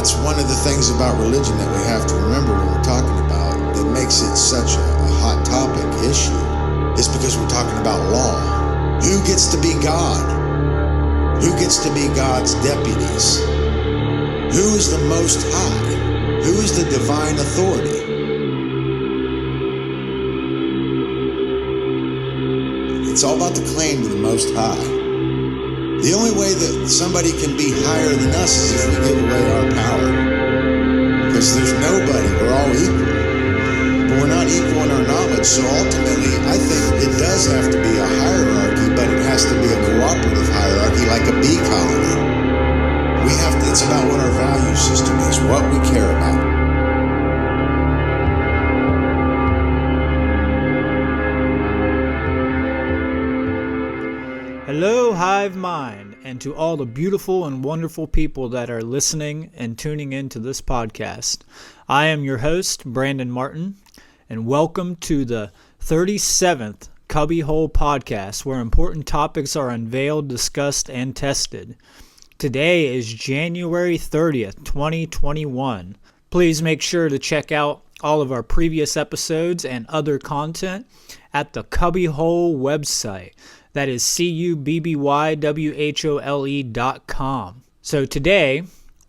that's one of the things about religion that we have to remember when we're talking about that makes it such a hot topic issue is because we're talking about law. Who gets to be God? Who gets to be God's deputies? Who is the Most High? Who is the divine authority? It's all about the claim to the Most High. The only way that somebody can be higher than us is if we give away our power. Because there's nobody, we're all equal. But we're not equal in our knowledge, so ultimately I think it does have to be a hierarchy, but it has to be a cooperative hierarchy like a bee colony. It's about what our value system is, what we care about. Hello, Hive Mind, and to all the beautiful and wonderful people that are listening and tuning into this podcast. I am your host, Brandon Martin, and welcome to the 37th Cubbywhole podcast, where important topics are unveiled, discussed, and tested. Today is January 30th, 2021. Please make sure to check out all of our previous episodes and other content at the Cubbywhole website. That is CUBBYWHOLE.com. So today,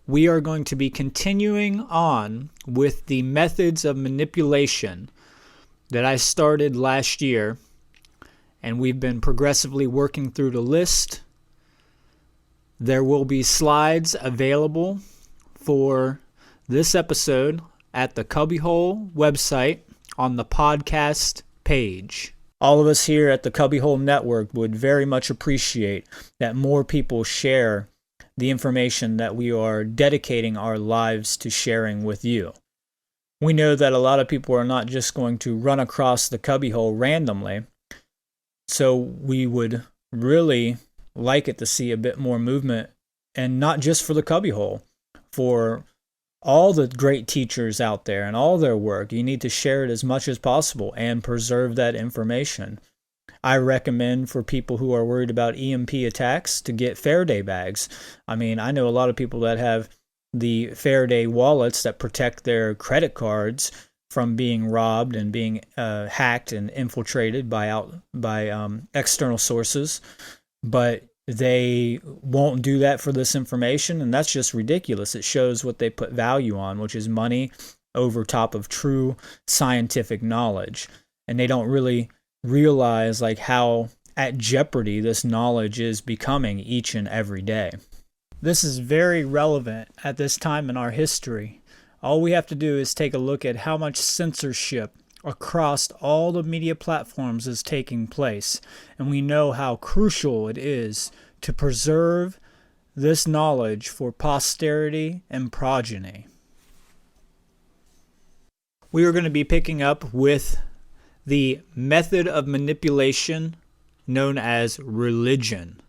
we are going to be continuing on with the methods of manipulation that I started last year, and we've been progressively working through the list. There will be slides available for this episode at the Cubbywhole website on the podcast page. All of us here at the Cubbywhole Network would very much appreciate that more people share the information that we are dedicating our lives to sharing with you. We know that a lot of people are not just going to run across the Cubbywhole randomly, so we would really like it to see a bit more movement, and not just for the Cubbywhole, for all the great teachers out there and all their work. You need to share it as much as possible and preserve that information. I recommend for people who are worried about EMP attacks to get Faraday bags. I mean, I know a lot of people that have the Faraday wallets that protect their credit cards from being robbed and being hacked and infiltrated by external sources. But they won't do that for this information, and that's just ridiculous. It shows what they put value on, which is money over top of true scientific knowledge. And they don't really realize how at jeopardy this knowledge is becoming each and every day. This is very relevant at this time in our history. All we have to do is take a look at how much censorship across all the media platforms is taking place, and we know how crucial it is to preserve this knowledge for posterity and progeny. We are going to be picking up with the method of manipulation known as religion,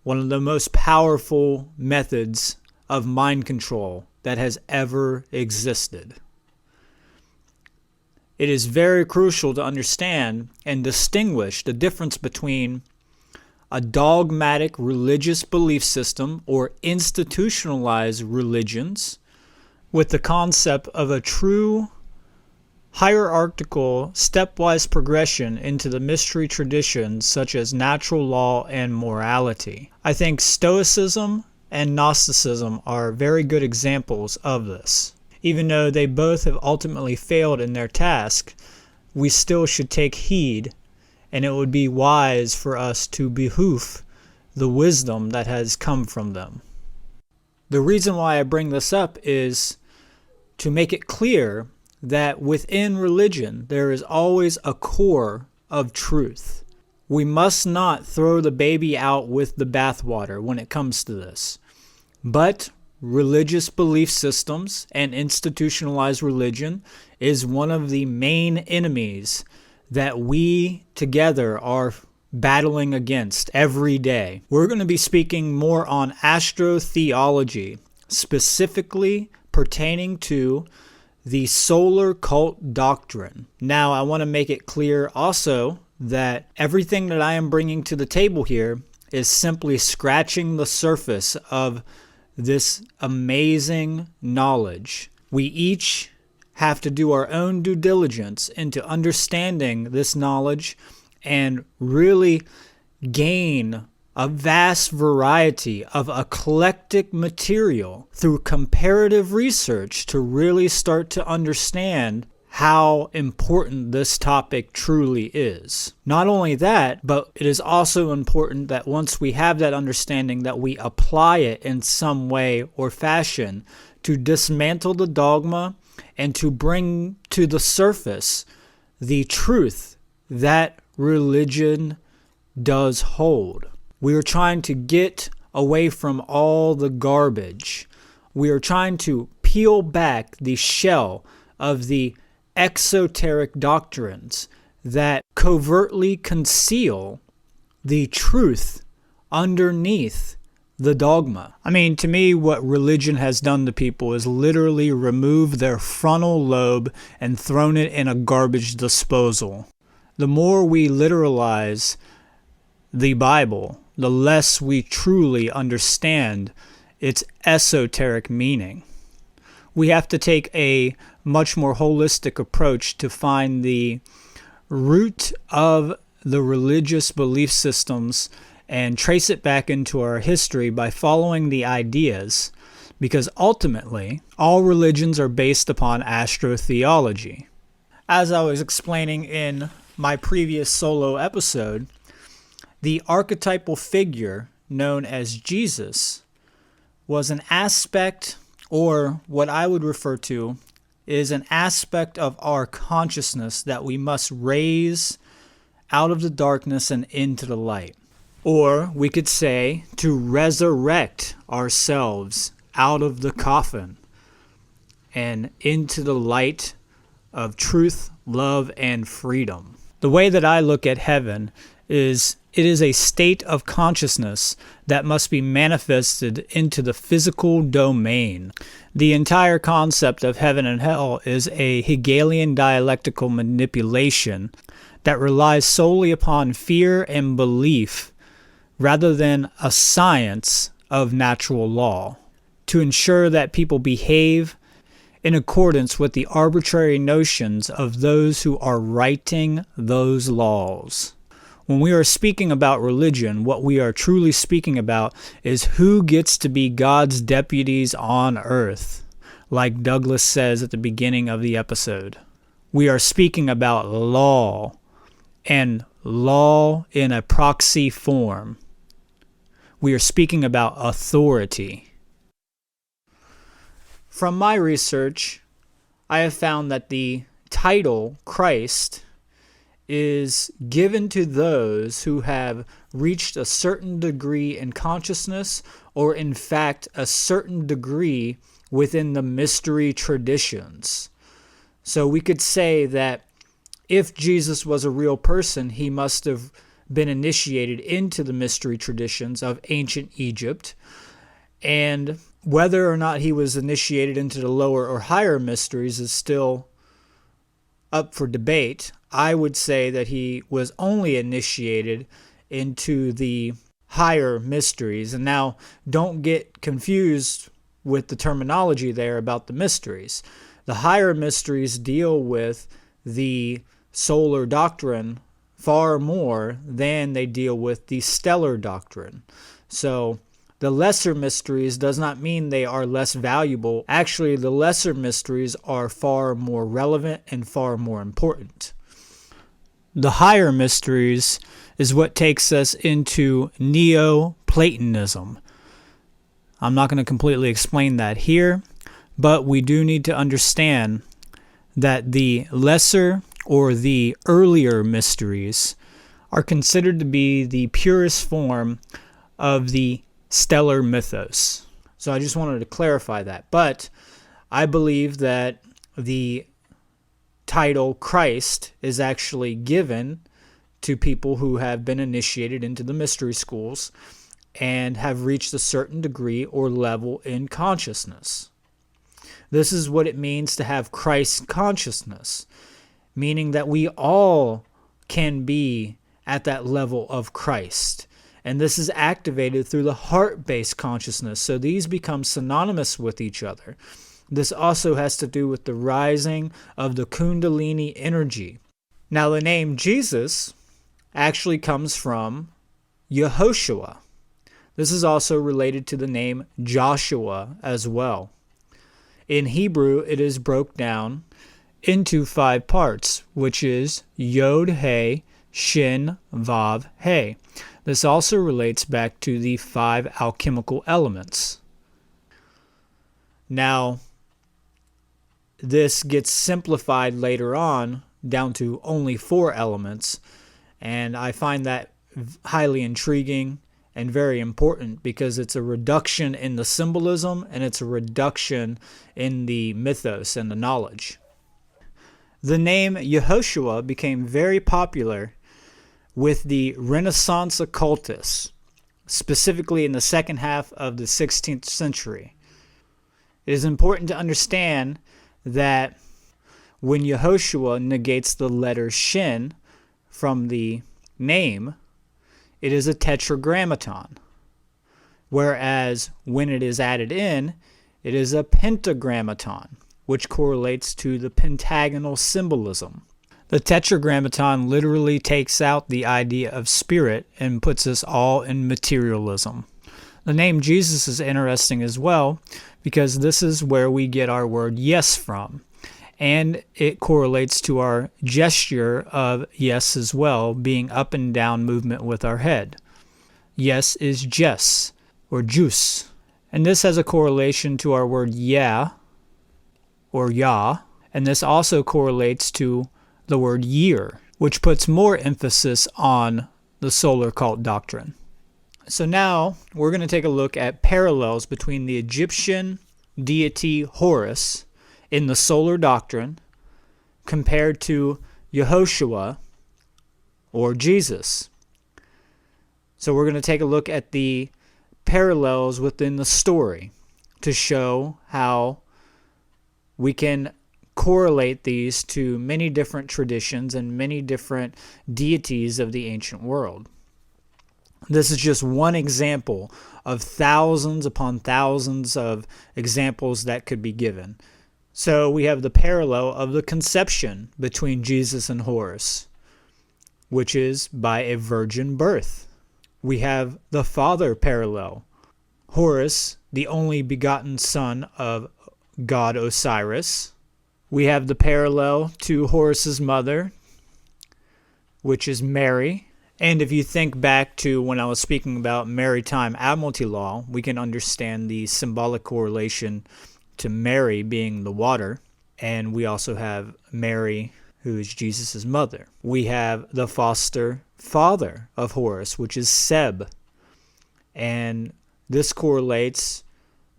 one of the most powerful methods of mind control that has ever existed. It is very crucial to understand and distinguish the difference between a dogmatic religious belief system or institutionalized religions with the concept of a true hierarchical stepwise progression into the mystery traditions such as natural law and morality. I think Stoicism and Gnosticism are very good examples of this. Even though they both have ultimately failed in their task, we still should take heed, and it would be wise for us to behoof the wisdom that has come from them. The reason why I bring this up is to make it clear that within religion there is always a core of truth. We must not throw the baby out with the bathwater when it comes to this. But religious belief systems and institutionalized religion is one of the main enemies that we together are battling against every day. We're going to be speaking more on astro-theology, specifically pertaining to the solar cult doctrine. Now, I want to make it clear also that everything that I am bringing to the table here is simply scratching the surface of this amazing knowledge. We each have to do our own due diligence into understanding this knowledge and really gain a vast variety of eclectic material through comparative research to really start to understand how important this topic truly is. Not only that, but it is also important that once we have that understanding, that we apply it in some way or fashion to dismantle the dogma and to bring to the surface the truth that religion does hold. We are trying to get away from all the garbage. We are trying to peel back the shell of the exoteric doctrines that covertly conceal the truth underneath the dogma. I mean, to me, what religion has done to people is literally remove their frontal lobe and thrown it in a garbage disposal. The more we literalize the Bible, the less we truly understand its esoteric meaning. We have to take a much more holistic approach to find the root of the religious belief systems and trace it back into our history by following the ideas, because ultimately, all religions are based upon astro-theology. As I was explaining in my previous solo episode, the archetypal figure known as Jesus was an aspect, or what I would refer to is an aspect of our consciousness that we must raise out of the darkness and into the light. Or we could say to resurrect ourselves out of the coffin and into the light of truth, love, and freedom. The way that I look at heaven is it is a state of consciousness that must be manifested into the physical domain. The entire concept of heaven and hell is a Hegelian dialectical manipulation that relies solely upon fear and belief rather than a science of natural law to ensure that people behave in accordance with the arbitrary notions of those who are writing those laws. When we are speaking about religion, what we are truly speaking about is who gets to be God's deputies on earth, like Douglas says at the beginning of the episode. We are speaking about law, and law in a proxy form. We are speaking about authority. From my research, I have found that the title Christ is given to those who have reached a certain degree in consciousness, or in fact a certain degree within the mystery traditions. So we could say that if Jesus was a real person, he must have been initiated into the mystery traditions of ancient Egypt. And whether or not he was initiated into the lower or higher mysteries is still up for debate. I would say that he was only initiated into the higher mysteries. And now, don't get confused with the terminology there about the mysteries. The higher mysteries deal with the solar doctrine far more than they deal with the stellar doctrine. So the lesser mysteries does not mean they are less valuable. Actually, the lesser mysteries are far more relevant and far more important. The higher mysteries is what takes us into Neo-Platonism. I'm not going to completely explain that here, but we do need to understand that the lesser or the earlier mysteries are considered to be the purest form of the stellar mythos. So I just wanted to clarify that. But I believe that the title Christ is actually given to people who have been initiated into the mystery schools and have reached a certain degree or level in consciousness. This is what it means to have Christ consciousness, meaning that we all can be at that level of Christ. And this is activated through the heart-based consciousness. So these become synonymous with each other. This also has to do with the rising of the Kundalini energy. Now, the name Jesus actually comes from Yehoshua. This is also related to the name Joshua as well. In Hebrew, it is broke down into 5 parts, which is Yod, He, Shin, Vav, He. This also relates back to the 5 alchemical elements. Now, this gets simplified later on down to only 4 elements, and I find that highly intriguing and very important because it's a reduction in the symbolism and it's a reduction in the mythos and the knowledge. The name Yehoshua became very popular with the Renaissance occultists, specifically in the second half of the 16th century. It is important to understand that when Yehoshua negates the letter Shin from the name, it is a tetragrammaton, whereas when it is added in, it is a pentagrammaton, which correlates to the pentagonal symbolism. The tetragrammaton literally takes out the idea of spirit and puts us all in materialism. The name Jesus is interesting as well because this is where we get our word yes from. And it correlates to our gesture of yes as well, being up and down movement with our head. Yes is jess, or juice. And this has a correlation to our word yeah, or yah. And this also correlates to the word year, which puts more emphasis on the solar cult doctrine. So now we're going to take a look at parallels between the Egyptian deity Horus in the solar doctrine compared to Yehoshua or Jesus. So we're going to take a look at the parallels within the story to show how we can correlate these to many different traditions and many different deities of the ancient world. This is just one example of thousands upon thousands of examples that could be given. So we have the parallel of the conception between Jesus and Horus, which is by a virgin birth. We have the father parallel. Horus, the only begotten son of god Osiris. We have the parallel to Horus's mother, which is Mary. And if you think back to when I was speaking about maritime admiralty law, we can understand the symbolic correlation to Mary being the water. And we also have Mary, who is Jesus' mother. We have the foster father of Horus, which is S.E.E.D. And this correlates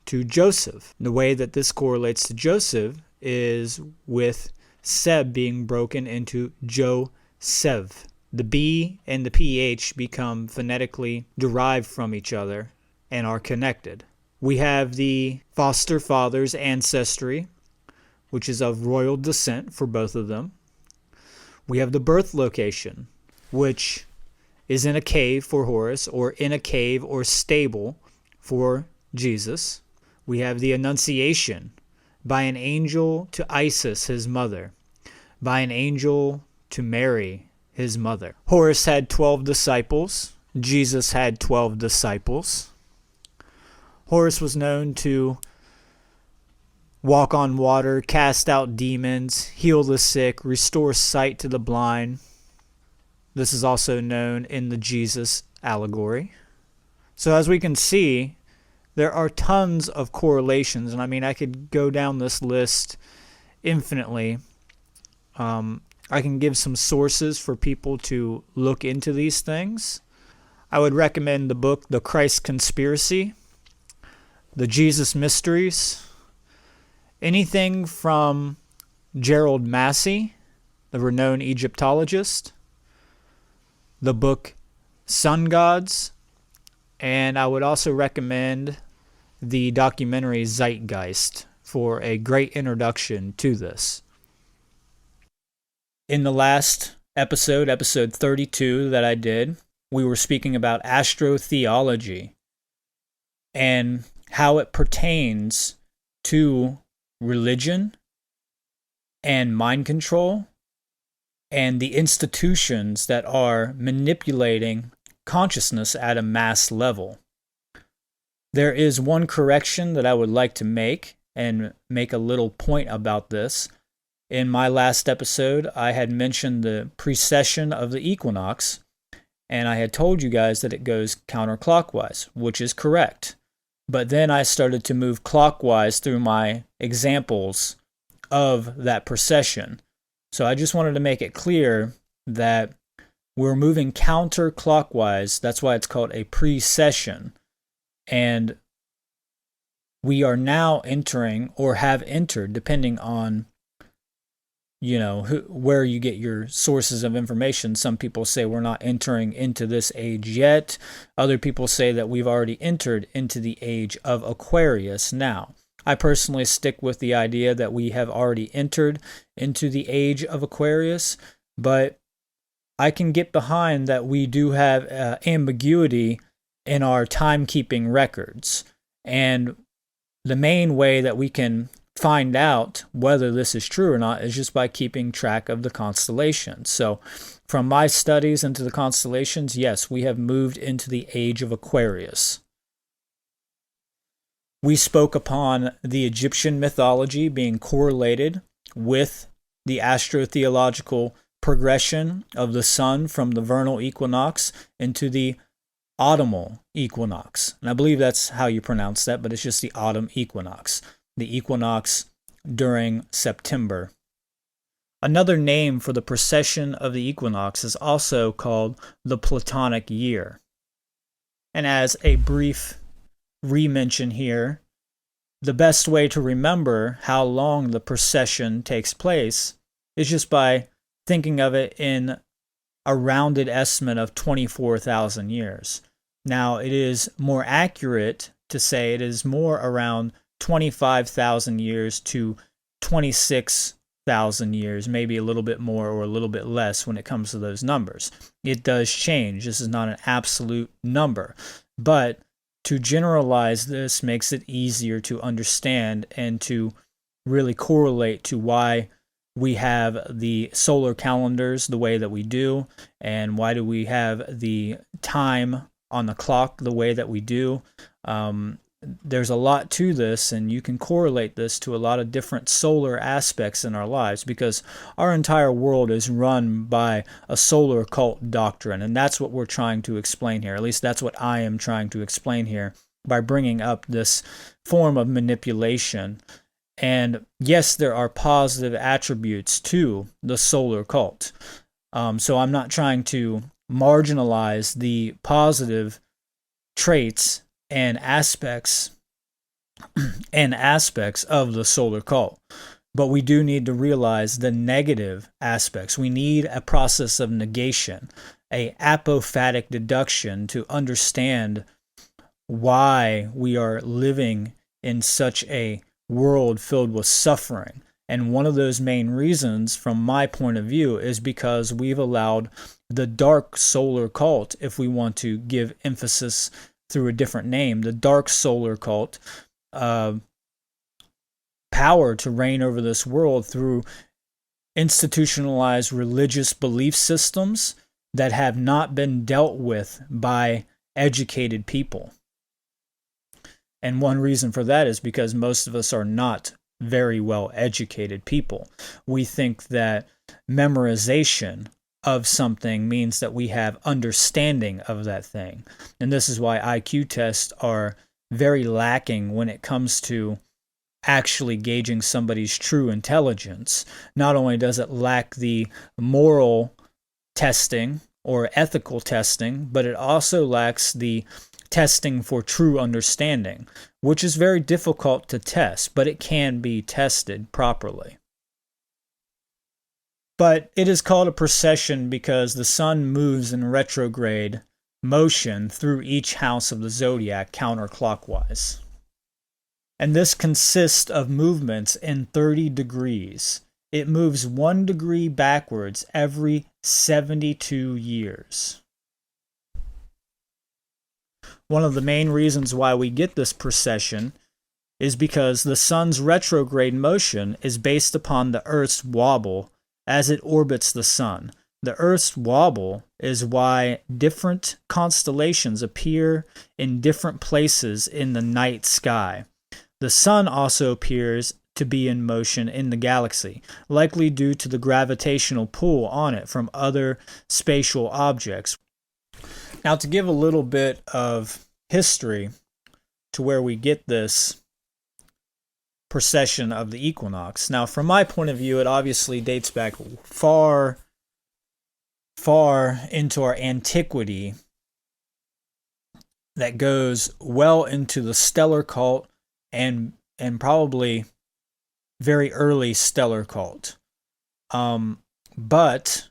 to Joseph. The way that this correlates to Joseph is with S.E.B. being broken into Josev. The B and the PH become phonetically derived from each other and are connected. We have the foster father's ancestry, which is of royal descent for both of them. We have the birth location, which is in a cave for Horus, or in a cave or stable for Jesus. We have the Annunciation by an angel to Isis, his mother, by an angel to Mary, his mother. Horus had 12 disciples. Jesus had 12 disciples. Horus was known to walk on water, cast out demons, heal the sick, restore sight to the blind. This is also known in the Jesus allegory. So as we can see, there are tons of correlations, and I mean, I could go down this list infinitely. I can give some sources for people to look into these things. I would recommend the book, The Christ Conspiracy, The Jesus Mysteries, anything from Gerald Massey, the renowned Egyptologist, the book Sun Gods, and I would also recommend the documentary Zeitgeist for a great introduction to this. In the last episode 32 that I did, we were speaking about astro-theology and how it pertains to religion and mind control and the institutions that are manipulating consciousness at a mass level. There is one correction that I would like to make and make a little point about this. In my last episode, I had mentioned the precession of the equinox, and I had told you guys that it goes counterclockwise, which is correct. But then I started to move clockwise through my examples of that precession. So I just wanted to make it clear that we're moving counterclockwise. That's why it's called a precession. And we are now entering, or have entered, depending on where you get your sources of information. Some people say we're not entering into this age yet. Other people say that we've already entered into the age of Aquarius now. I personally stick with the idea that we have already entered into the age of Aquarius, but I can get behind that we do have ambiguity in our timekeeping records. And the main way that we can find out whether this is true or not is just by keeping track of the constellations. So from my studies into the constellations, yes, we have moved into the age of Aquarius. We spoke upon the Egyptian mythology being correlated with the astro-theological progression of the sun from the vernal equinox into the autumnal equinox. And I believe that's how you pronounce that, but it's just the autumn equinox. The equinox during September. Another name for the precession of the equinox is also called the Platonic Year. And as a brief re-mention here, the best way to remember how long the precession takes place is just by thinking of it in a rounded estimate of 24,000 years. Now, it is more accurate to say it is more around 25,000 years to 26,000 years, maybe a little bit more or a little bit less when it comes to those numbers. It does change. This is not an absolute number, but to generalize this makes it easier to understand and to really correlate to why we have the solar calendars the way that we do, and why do we have the time on the clock the way that we do. There's a lot to this, and you can correlate this to a lot of different solar aspects in our lives, because our entire world is run by a solar cult doctrine, and that's what we're trying to explain here. At least that's what I am trying to explain here by bringing up this form of manipulation. And yes, there are positive attributes to the solar cult. So I'm not trying to marginalize the positive traits and aspects of the solar cult. But we do need to realize the negative aspects. We need a process of negation, a apophatic deduction to understand why we are living in such a world filled with suffering. And one of those main reasons, from my point of view, is because we've allowed the dark solar cult, if we want to give emphasis through a different name, the dark solar cult, power to reign over this world through institutionalized religious belief systems that have not been dealt with by educated people. And one reason for that is because most of us are not very well educated people. We think that memorization of something means that we have understanding of that thing. And this is why IQ tests are very lacking when it comes to actually gauging somebody's true intelligence. Not only does it lack the moral testing or ethical testing, but it also lacks the testing for true understanding, which is very difficult to test, but it can be tested properly. But it is called a procession because the sun moves in retrograde motion through each house of the zodiac counterclockwise. And this consists of movements in 30 degrees. It moves 1 degree backwards every 72 years. One of the main reasons why we get this precession is because the sun's retrograde motion is based upon the Earth's wobble as it orbits the sun. The Earth's wobble is why different constellations appear in different places in the night sky. The sun also appears to be in motion in the galaxy, likely due to the gravitational pull on it from other spatial objects. Now, to give a little bit of history to where we get this precession of the equinox. Now, from my point of view, it obviously dates back far into our antiquity that goes well into the stellar cult and probably very early stellar cult. But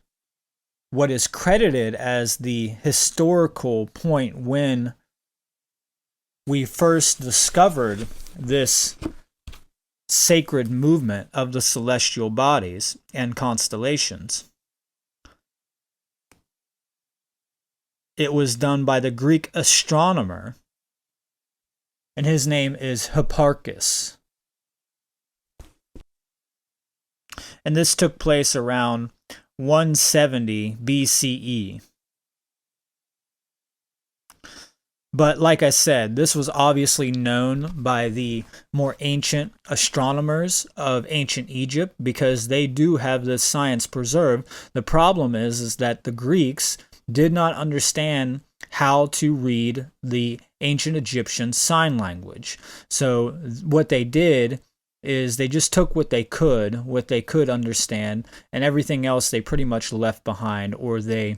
what is credited as the historical point when we first discovered this sacred movement of the celestial bodies and constellations, it was done by the Greek astronomer, and his name is Hipparchus. And this took place around 170 BCE. But like I said, this was obviously known by the more ancient astronomers of ancient Egypt because they do have this science preserved. The problem is that the Greeks did not understand how to read the ancient Egyptian sign language. So what they did is they just took what they could understand, and everything else they pretty much left behind, or they,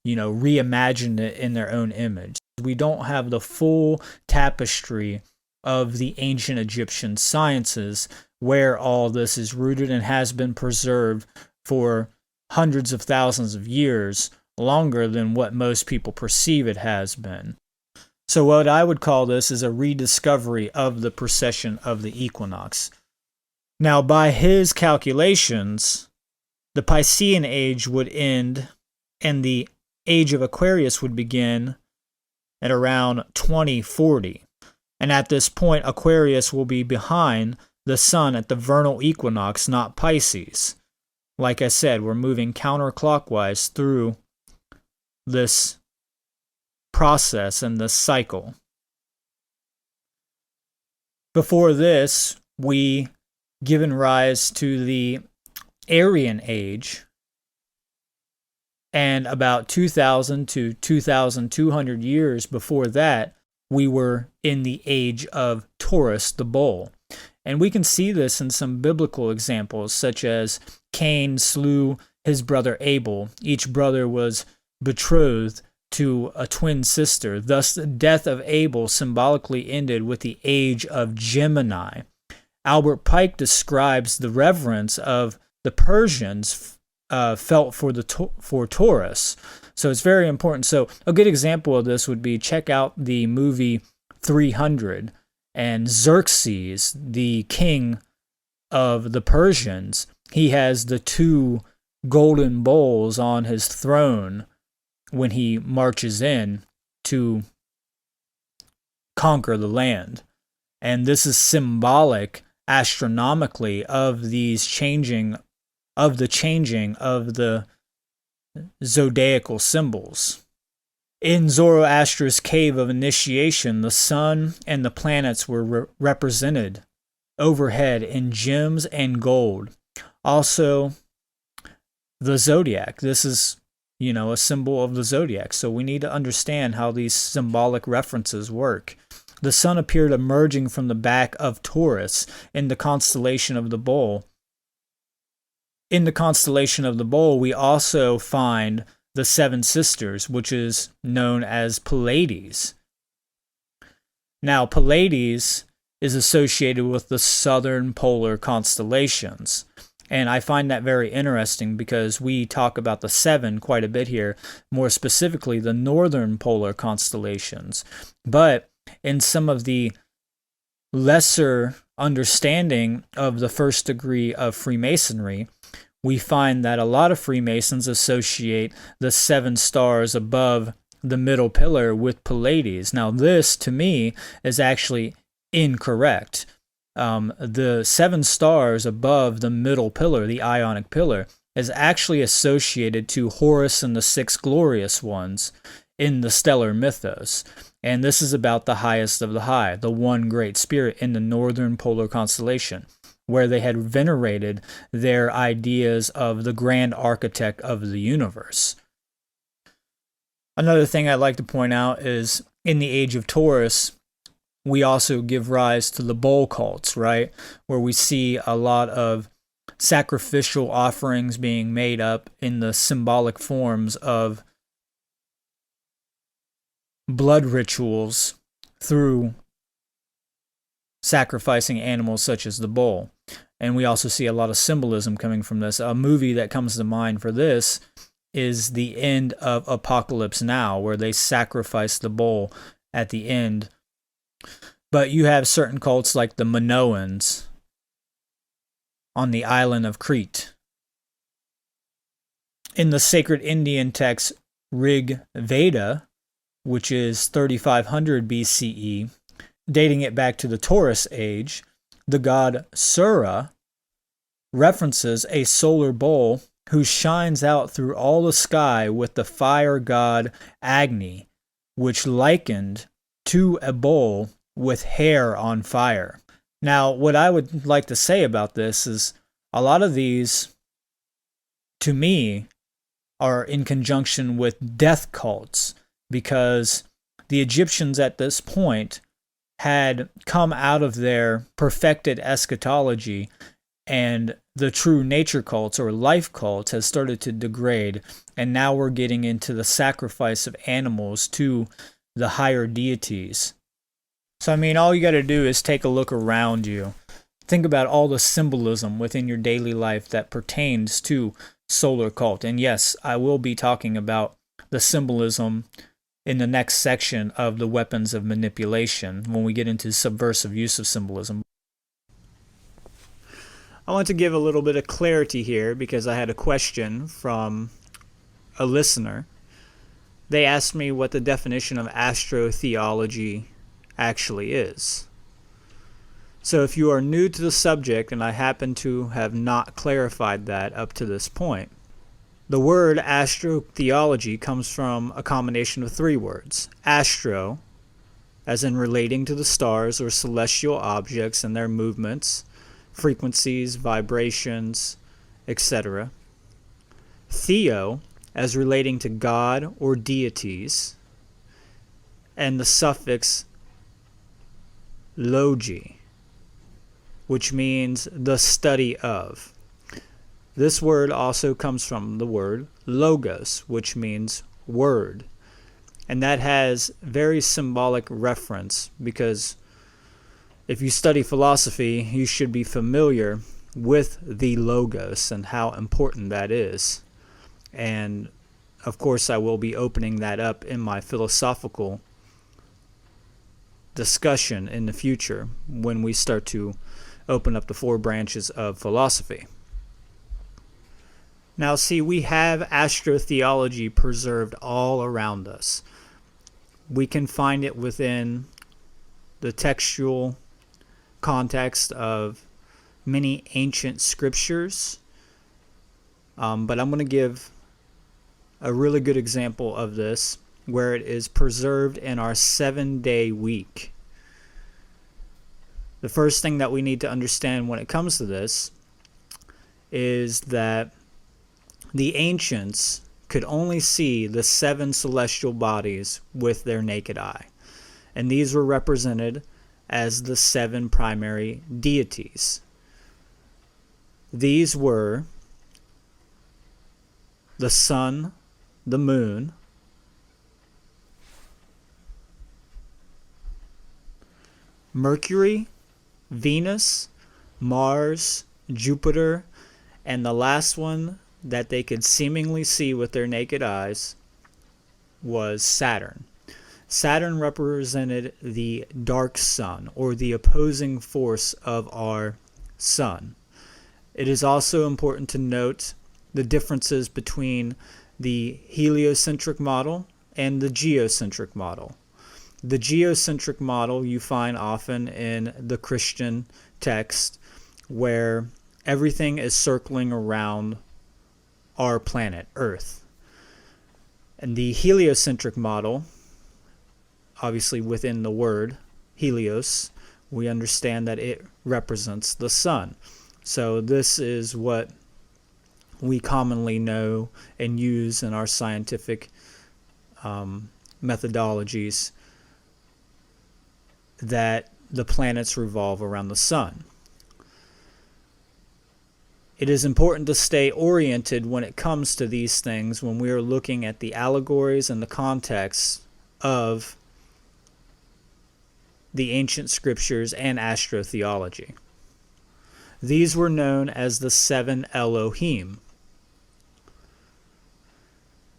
reimagined it in their own image. We don't have the full tapestry of the ancient Egyptian sciences where all this is rooted and has been preserved for hundreds of thousands of years, longer than what most people perceive it has been. So what I would call this is a rediscovery of the precession of the equinox. Now, by his calculations, the Piscean age would end and the Age of Aquarius would begin at around 2040. And at this point, Aquarius will be behind the sun at the vernal equinox, not Pisces. Like I said, we're moving counterclockwise through this process and this cycle. Before this, we given rise to the Aryan age, and about 2,000 to 2,200 years before that, we were in the age of Taurus, the bull. And we can see this in some biblical examples, such as Cain slew his brother Abel. Each brother was betrothed to a twin sister. Thus, the death of Abel symbolically ended with the age of Gemini. Albert Pike describes the reverence of the Persians felt for Taurus. So it's very important. So a good example of this would be, check out the movie 300, and Xerxes, the king of the Persians, he has the two golden bowls on his throne when he marches in to conquer the land. And this is symbolic astronomically of the changing of the zodiacal symbols. In Zoroaster's cave of initiation, the sun and the planets were represented overhead in gems and gold. Also, the zodiac. This is, a symbol of the zodiac. So we need to understand how these symbolic references work. The sun appeared emerging from the back of Taurus in the constellation of the bull. In the constellation of the bull, we also find the Seven Sisters, which is known as Pleiades. Now, Pleiades is associated with the southern polar constellations. And I find that very interesting because we talk about the seven quite a bit here, more specifically the northern polar constellations. But in some of the lesser understanding of the first degree of Freemasonry, we find that a lot of Freemasons associate the seven stars above the middle pillar with Pleiades. Now, this to me is actually incorrect. The 7 stars above the middle pillar, the Ionic pillar, is actually associated to Horus and the 6 glorious ones in the stellar mythos. And this is about the highest of the high, the one great spirit in the northern polar constellation, where they had venerated their ideas of the grand architect of the universe. Another thing I'd like to point out is in the Age of Taurus, we also give rise to the bull cults, right? Where we see a lot of sacrificial offerings being made up in the symbolic forms of blood rituals through sacrificing animals such as the bull. And we also see a lot of symbolism coming from this. A movie that comes to mind for this is the end of Apocalypse Now, where they sacrifice the bull at the end. But you have certain cults like the Minoans on the island of Crete. In the sacred Indian text Rig Veda, which is 3500 BCE, dating it back to the Taurus age, the god Sura references a solar bull who shines out through all the sky with the fire god Agni, which likened to a bull with hair on fire. Now, what I would like to say about this is a lot of these, to me, are in conjunction with death cults, because the Egyptians at this point had come out of their perfected eschatology, and the true nature cults or life cults has started to degrade, and now we're getting into the sacrifice of animals to the higher deities. So, I mean, all you got to do is take a look around you. Think about all the symbolism within your daily life that pertains to solar cult. And yes, I will be talking about the symbolism in the next section of the weapons of manipulation when we get into subversive use of symbolism. I want to give a little bit of clarity here because I had a question from a listener. They asked me what the definition of astro-theology actually is. So if you are new to the subject, and I happen to have not clarified that up to this point, the word astro-theology comes from a combination of 3 words. Astro, as in relating to the stars or celestial objects and their movements, frequencies, vibrations, etc. Theo, as relating to God or deities, and the suffix logi, which means the study of. This word also comes from the word logos, which means word. And that has very symbolic reference, because if you study philosophy, you should be familiar with the logos and how important that is. And of course, I will be opening that up in my philosophical discussion in the future when we start to open up the 4 branches of philosophy. Now, see, we have astro-theology preserved all around us. We can find it within the textual context of many ancient scriptures. But I'm going to give a really good example of this where it is preserved in our 7-day week. The first thing that we need to understand when it comes to this is that the ancients could only see the 7 celestial bodies with their naked eye. And these were represented as the 7 primary deities. These were the sun, the moon, Mercury, Venus, Mars, Jupiter, and the last one that they could seemingly see with their naked eyes was Saturn. Saturn represented the dark sun, or the opposing force of our sun. It is also important to note the differences between the heliocentric model and the geocentric model. The geocentric model you find often in the Christian text, where everything is circling around our planet, Earth. And the heliocentric model, obviously within the word helios, we understand that it represents the sun. So this is what we commonly know and use in our scientific methodologies, that the planets revolve around the sun. It is important to stay oriented when it comes to these things when we are looking at the allegories and the context of the ancient scriptures and astro-theology. These were known as the 7 Elohim.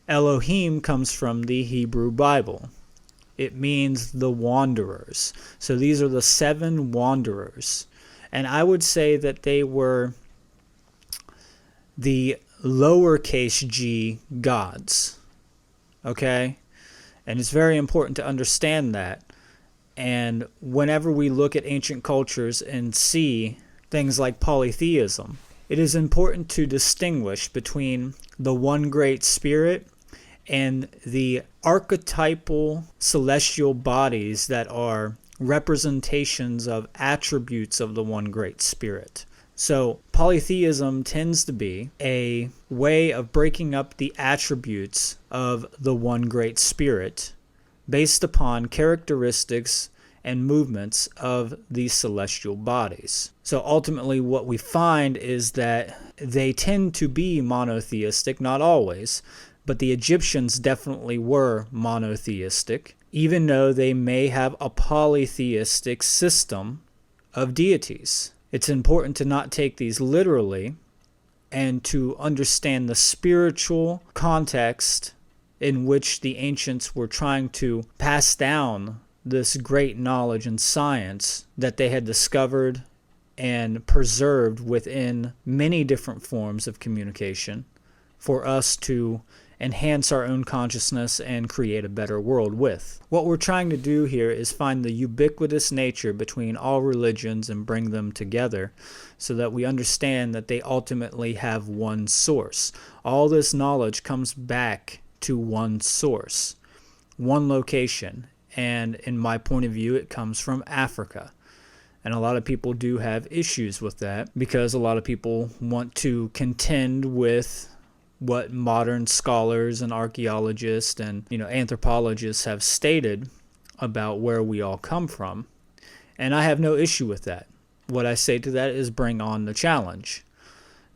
Elohim comes from the Hebrew Bible. It means the wanderers. So these are the 7 wanderers. And I would say that they were the lowercase g gods. Okay? And it's very important to understand that. And whenever we look at ancient cultures and see things like polytheism, it is important to distinguish between the one great spirit and the archetypal celestial bodies that are representations of attributes of the one great spirit. So polytheism tends to be a way of breaking up the attributes of the one great spirit based upon characteristics and movements of these celestial bodies. So ultimately what we find is that they tend to be monotheistic, not always, but the Egyptians definitely were monotheistic, even though they may have a polytheistic system of deities. It's important to not take these literally and to understand the spiritual context in which the ancients were trying to pass down this great knowledge and science that they had discovered and preserved within many different forms of communication for us to enhance our own consciousness and create a better world with. What we're trying to do here is find the ubiquitous nature between all religions and bring them together so that we understand that they ultimately have one source. All this knowledge comes back to one source, one location, and in my point of view, it comes from Africa. And a lot of people do have issues with that because a lot of people want to contend with what modern scholars and archaeologists and anthropologists have stated about where we all come from. And I have no issue with that. What I say to that is bring on the challenge,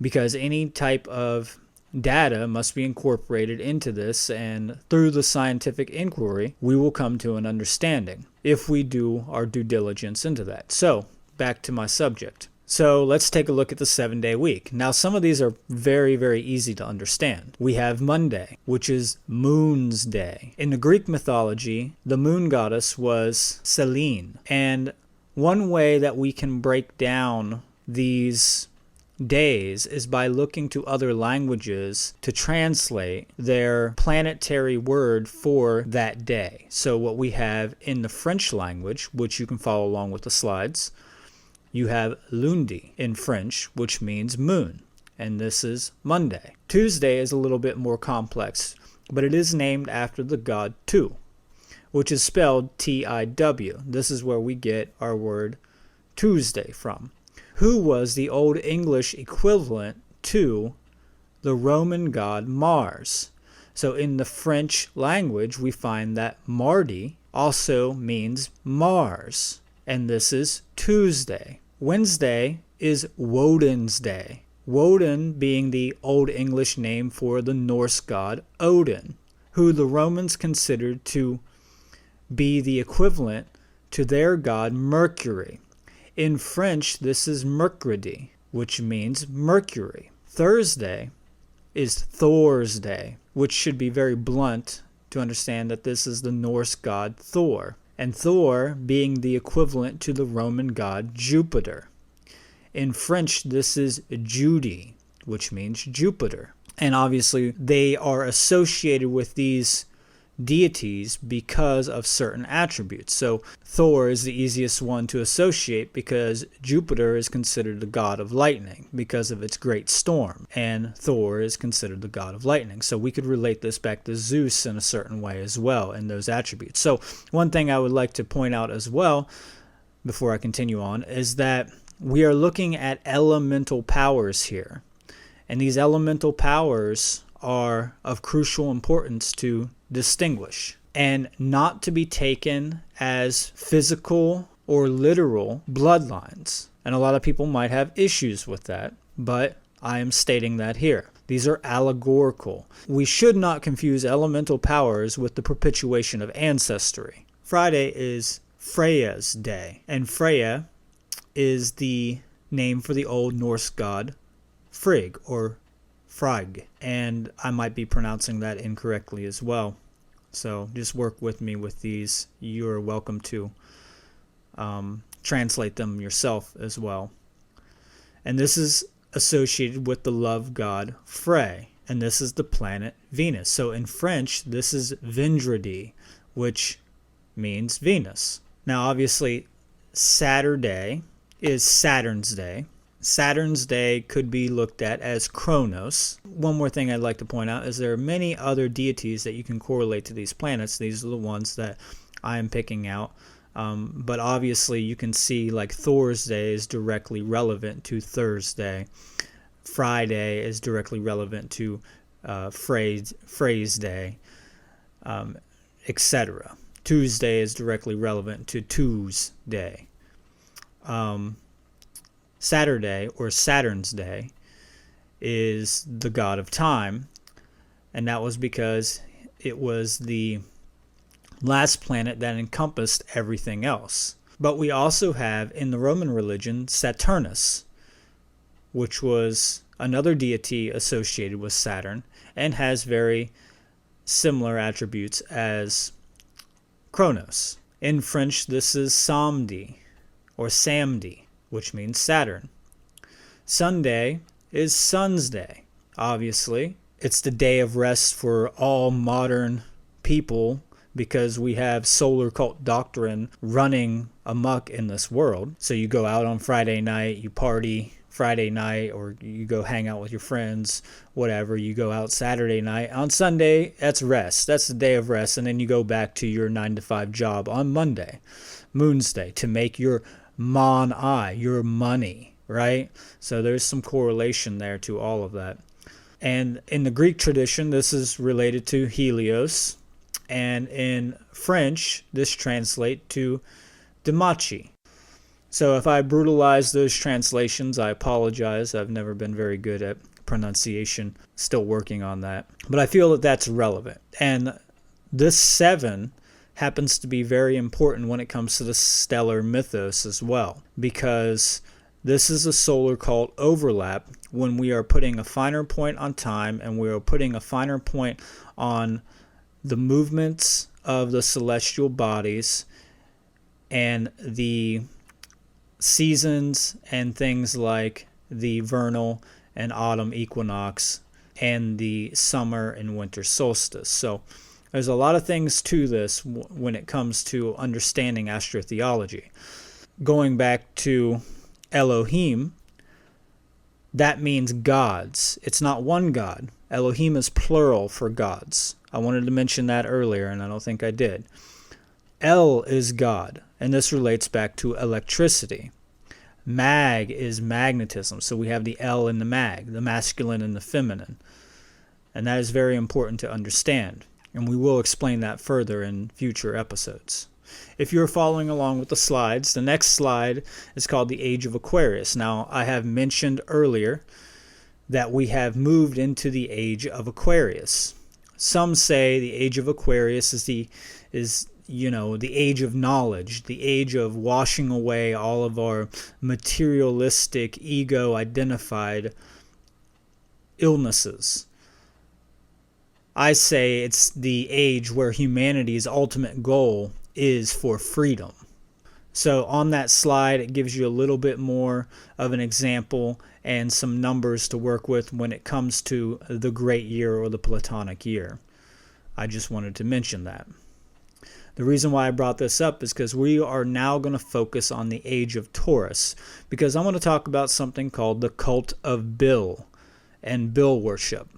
because any type of data must be incorporated into this, and through the scientific inquiry, we will come to an understanding if we do our due diligence into that. So, back to my subject. So, let's take a look at the 7-day week. Now, some of these are very, very easy to understand. We have Monday, which is Moon's Day. In the Greek mythology, the moon goddess was Selene. And one way that we can break down these days is by looking to other languages to translate their planetary word for that day. So what we have in the French language, which you can follow along with the slides, you have lundi in French, which means moon, and this is Monday. Tuesday is a little bit more complex, but it is named after the god Tu, which is spelled T-I-W. This is where we get our word Tuesday from, who was the Old English equivalent to the Roman god Mars. So in the French language, we find that Mardi also means Mars, and this is Tuesday. Wednesday is Woden's Day, Woden being the Old English name for the Norse god Odin, who the Romans considered to be the equivalent to their god Mercury. In French, this is Mercredi, which means Mercury. Thursday is Thor's Day, which should be very blunt to understand that this is the Norse god Thor, and Thor being the equivalent to the Roman god Jupiter. In French, this is Jeudi, which means Jupiter. And obviously, they are associated with these deities because of certain attributes. So Thor is the easiest one to associate because Jupiter is considered the god of lightning because of its great storm, and Thor is considered the god of lightning. So we could relate this back to Zeus in a certain way as well in those attributes. So one thing I would like to point out as well before I continue on is that we are looking at elemental powers here, and these elemental powers are of crucial importance to distinguish and not to be taken as physical or literal bloodlines. And a lot of people might have issues with that, but I am stating that here. These are allegorical. We should not confuse elemental powers with the perpetuation of ancestry. Friday is Freya's day, and Freya is the name for the Old Norse god Frigg or Frigg, and I might be pronouncing that incorrectly as well. So just work with me with these. You're welcome to translate them yourself as well. And this is associated with the love god Frey, and this is the planet Venus. So in French, this is Vendredi, which means Venus. Now, obviously, Saturday is Saturn's day. Saturn's day could be looked at as Kronos. One more thing I'd like to point out is there are many other deities that you can correlate to these planets. These are the ones that I am picking out. But obviously you can see like Thor's day is directly relevant to Thursday. Friday is directly relevant to Frey's day, etc. Tuesday is directly relevant to Tuesday. Saturday, or Saturn's day, is the god of time, and that was because it was the last planet that encompassed everything else. But we also have in the Roman religion Saturnus, which was another deity associated with Saturn and has very similar attributes as Kronos. In French, this is Samedi or Samedi, which means Saturn. Sunday is Sun's day. Obviously, it's the day of rest for all modern people because we have solar cult doctrine running amok in this world. So you go out on Friday night, you party Friday night, or you go hang out with your friends, whatever. You go out Saturday night. On Sunday, that's rest. That's the day of rest. And then you go back to your 9-to-5 job on Monday, Moon's Day, to make your your money, right? So there's some correlation there to all of that. And in the Greek tradition, this is related to Helios. And in French, this translates to Dimachi. So if I brutalize those translations, I apologize. I've never been very good at pronunciation. Still working on that. But I feel that that's relevant. And this 7 happens to be very important when it comes to the stellar mythos as well, because this is a solar cult overlap when we are putting a finer point on time and we are putting a finer point on the movements of the celestial bodies and the seasons and things like the vernal and autumn equinox and the summer and winter solstice. So there's a lot of things to this when it comes to understanding astro-theology. Going back to Elohim, that means gods. It's not one god. Elohim is plural for gods. I wanted to mention that earlier, and I don't think I did. El is God, and this relates back to electricity. Mag is magnetism, so we have the El and the Mag, the masculine and the feminine. And that is very important to understand, and we will explain that further in future episodes. If you're following along with the slides, the next slide is called the Age of Aquarius. Now, I have mentioned earlier that we have moved into the Age of Aquarius. Some say the Age of Aquarius is the age of knowledge, the age of washing away all of our materialistic, ego-identified illnesses. I say it's the age where humanity's ultimate goal is for freedom. So on that slide, it gives you a little bit more of an example and some numbers to work with when it comes to the Great Year or the Platonic Year. I just wanted to mention that. The reason why I brought this up is because we are now going to focus on the Age of Taurus, because I'm going to talk about something called the Cult of Bill and Bill worship.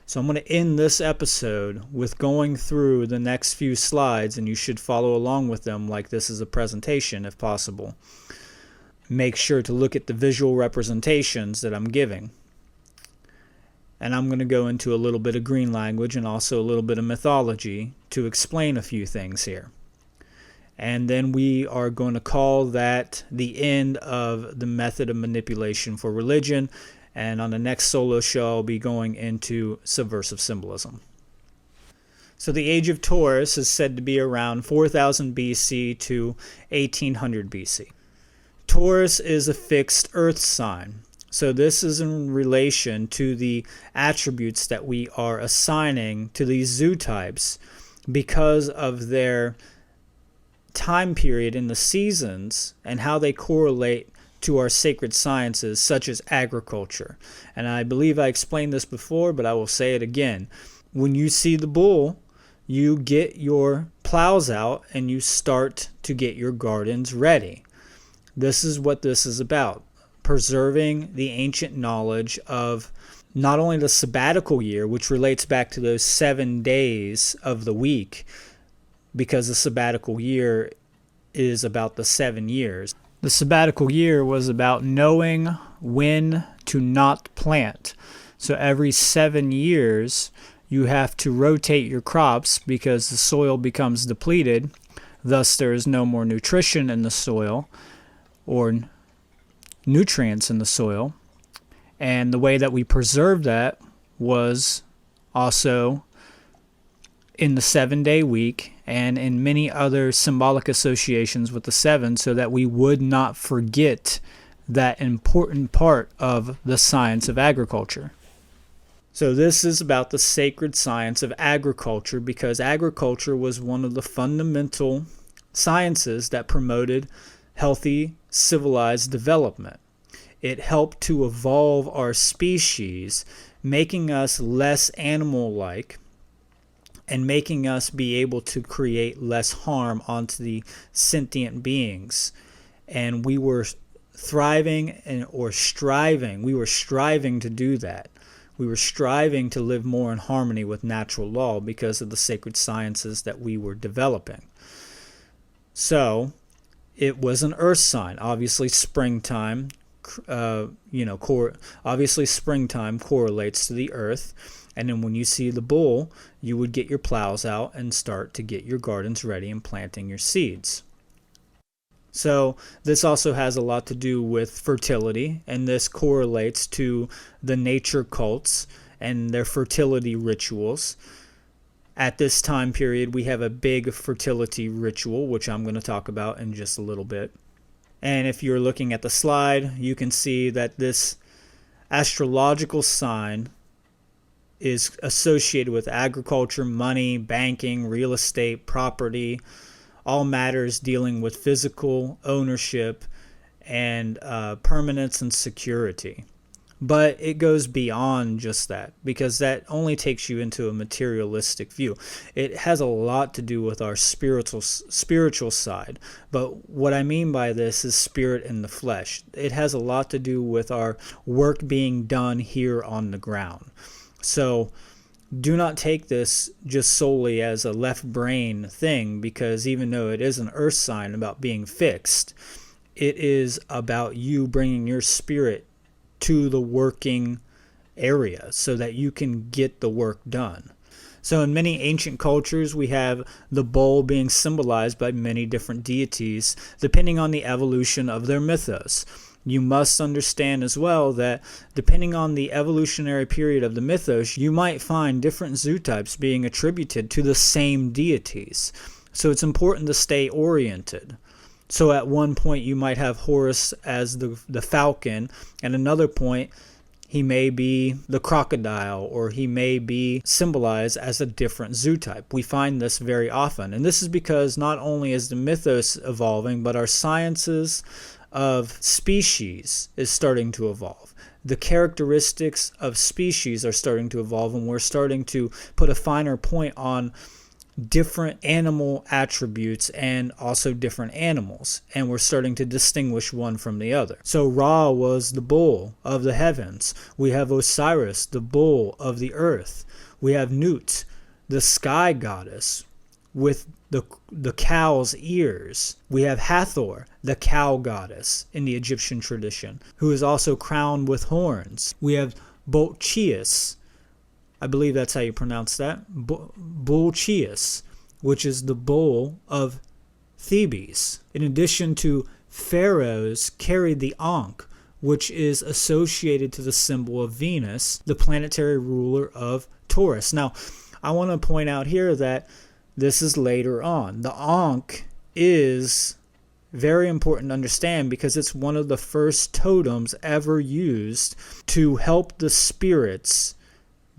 So I'm going to end this episode with going through the next few slides, and you should follow along with them like this is a presentation if possible. Make sure to look at the visual representations that I'm giving. And I'm going to go into a little bit of green language and also a little bit of mythology to explain a few things here. And then we are going to call that the end of the method of manipulation for religion. And on the next solo show, I'll be going into subversive symbolism. So the Age of Taurus is said to be around 4000 BC to 1800 BC. Taurus is a fixed earth sign. So this is in relation to the attributes that we are assigning to these zoo types because of their time period in the seasons and how they correlate to our sacred sciences such as agriculture. And I believe I explained this before, but I will say it again. When you see the bull, you get your plows out and you start to get your gardens ready. This is what this is about, preserving the ancient knowledge of not only the sabbatical year, which relates back to those 7 days of the week, because the sabbatical year is about the 7 years. The sabbatical year was about knowing when to not plant. So every 7 years, you have to rotate your crops because the soil becomes depleted. Thus, there is no more nutrition in the soil or nutrients in the soil. And the way that we preserved that was also in the 7-day week and in many other symbolic associations with the 7, so that we would not forget that important part of the science of agriculture. So this is about the sacred science of agriculture, because agriculture was one of the fundamental sciences that promoted healthy, civilized development. It helped to evolve our species, making us less animal-like and making us be able to create less harm onto the sentient beings. And we were thriving or striving. We were striving to do that. We were striving to live more in harmony with natural law because of the sacred sciences that we were developing. So it was an earth sign. Obviously, springtime. Obviously springtime correlates to the earth, and then when you see the bull, you would get your plows out and start to get your gardens ready and planting your seeds. So this also has a lot to do with fertility, and this correlates to the nature cults and their fertility rituals. At this time period, we have a big fertility ritual, which I'm going to talk about in just a little bit. And if you're looking at the slide, you can see that this astrological sign is associated with agriculture, money, banking, real estate, property, all matters dealing with physical ownership and permanence and security. But it goes beyond just that, because that only takes you into a materialistic view. It has a lot to do with our spiritual side. But what I mean by this is spirit in the flesh. It has a lot to do with our work being done here on the ground. So do not take this just solely as a left brain thing, because even though it is an earth sign about being fixed, it is about you bringing your spirit to the working area so that you can get the work done. So in many ancient cultures, we have the bull being symbolized by many different deities depending on the evolution of their mythos. You must understand as well that depending on the evolutionary period of the mythos, you might find different zootypes being attributed to the same deities. So it's important to stay oriented. So at one point you might have Horus as the falcon, and another point he may be the crocodile, or he may be symbolized as a different zootype. We find this very often, and this is because not only is the mythos evolving, but our sciences of species is starting to evolve. the characteristics of species are starting to evolve, and we're starting to put a finer point on different animal attributes and also different animals, and we're starting to distinguish one from the other. So Ra was the bull of the heavens. We have Osiris, the bull of the earth. We have Nut, the sky goddess with the cow's ears. We have Hathor, the cow goddess in the Egyptian tradition, who is also crowned with horns. We have Bolchius, I believe that's how you pronounce that, Bolchius, which is the bull of Thebes. In addition to pharaohs carried the Ankh, which is associated to the symbol of Venus, the planetary ruler of Taurus. Now, I want to point out here that this is later on. The Ankh is very important to understand because it's one of the first totems ever used to help the spirits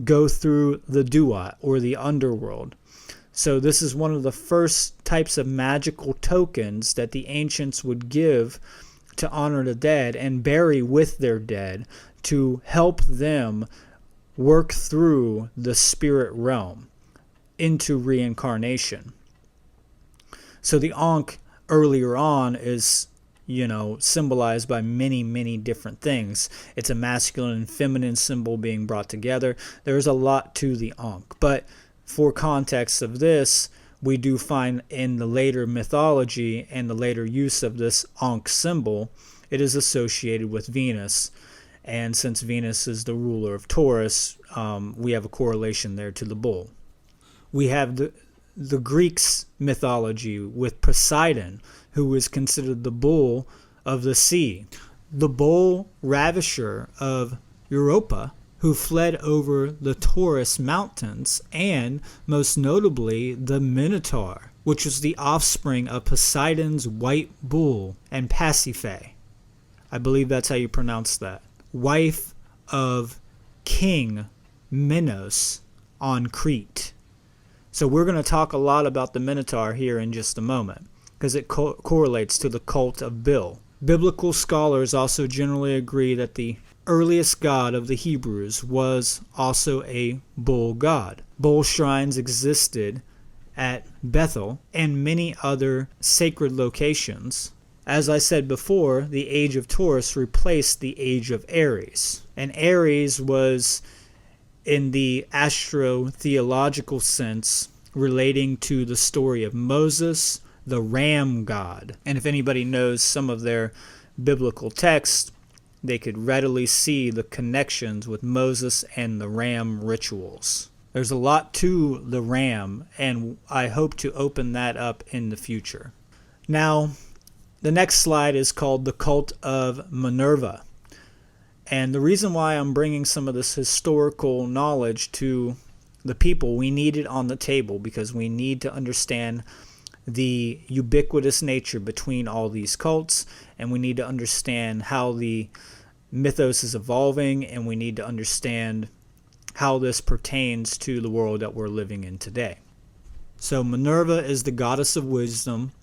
go through the Duat, or the underworld. So this is one of the first types of magical tokens that the ancients would give to honor the dead and bury with their dead to help them work through the spirit realm into reincarnation. So the Ankh earlier on is, symbolized by many, many different things. It's a masculine and feminine symbol being brought together. There's a lot to the Ankh. But for context of this, we do find in the later mythology and the later use of this Ankh symbol, it is associated with Venus. And since Venus is the ruler of Taurus, we have a correlation there to the bull. We have the Greeks' mythology with Poseidon, who is considered the bull of the sea. The bull ravisher of Europa, who fled over the Taurus mountains, and most notably the Minotaur, which was the offspring of Poseidon's white bull and Pasiphae. I believe that's how you pronounce that. Wife of King Minos on Crete. So we're going to talk a lot about the Minotaur here in just a moment, because it correlates to the cult of Bil. Biblical scholars also generally agree that the earliest god of the Hebrews was also a bull god. Bull shrines existed at Bethel and many other sacred locations. As I said before, the Age of Taurus replaced the Age of Aries. And Aries was, in the astro-theological sense, relating to the story of Moses, the ram god. And if anybody knows some of their biblical texts, they could readily see the connections with Moses and the ram rituals. There's a lot to the ram, and I hope to open that up in the future. Now, the next slide is called the Cult of Minerva. And the reason why I'm bringing some of this historical knowledge to the people, we need it on the table because we need to understand the ubiquitous nature between all these cults, and we need to understand how the mythos is evolving, and we need to understand how this pertains to the world that we're living in today. So Minerva is the goddess of wisdom,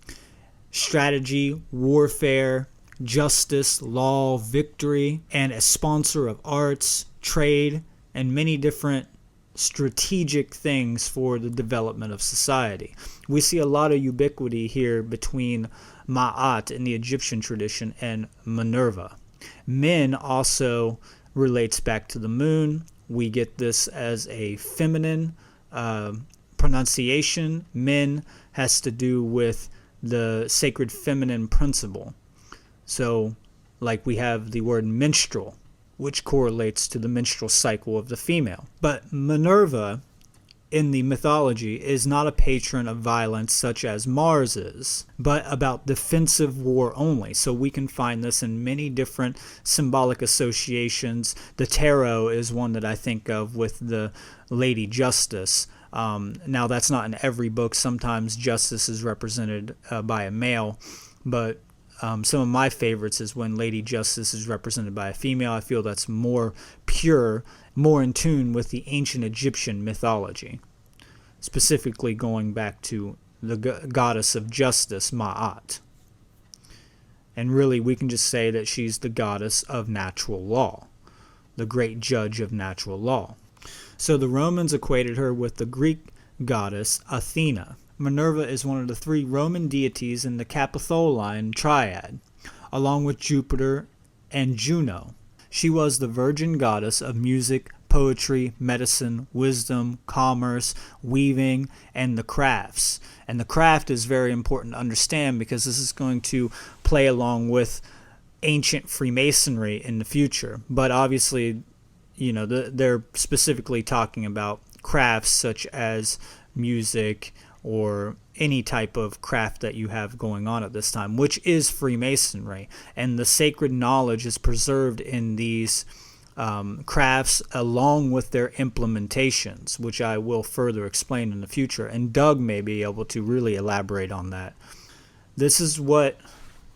strategy, warfare, justice, law, victory, and a sponsor of arts, trade, and many different strategic things for the development of society. We see a lot of ubiquity here between Ma'at in the Egyptian tradition and Minerva. Min also relates back to the moon. We get this as a feminine pronunciation. Min has to do with the sacred feminine principle. So, like we have the word minstrel, which correlates to the menstrual cycle of the female. But Minerva, in the mythology, is not a patron of violence such as Mars is, but about defensive war only. So we can find this in many different symbolic associations. The tarot is one that I think of with the Lady Justice. Now, that's not in every book. Sometimes justice is represented by a male, but some of my favorites is when Lady Justice is represented by a female. I feel that's more pure, more in tune with the ancient Egyptian mythology, specifically going back to the goddess of justice, Ma'at. And really, we can just say that she's the goddess of natural law. the great judge of natural law. So the Romans equated her with the Greek goddess Athena. Minerva is one of the 3 Roman deities in the Capitholine triad, along with Jupiter and Juno. She was the virgin goddess of music, poetry, medicine, wisdom, commerce, weaving, and the crafts. And the craft is very important to understand because this is going to play along with ancient Freemasonry in the future. But obviously, they're specifically talking about crafts such as music or any type of craft that you have going on at this time, which is Freemasonry. And the sacred knowledge is preserved in these crafts along with their implementations, which I will further explain in the future. And Doug may be able to really elaborate on that. This is what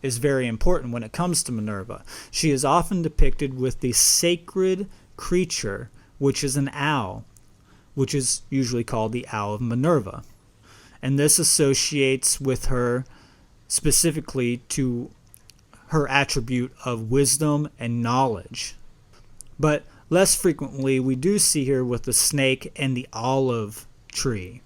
is very important when it comes to Minerva. She is often depicted with the sacred creature, which is an owl, which is usually called the Owl of Minerva. And this associates with her specifically to her attribute of wisdom and knowledge. But less frequently, we do see her with the snake and the olive tree.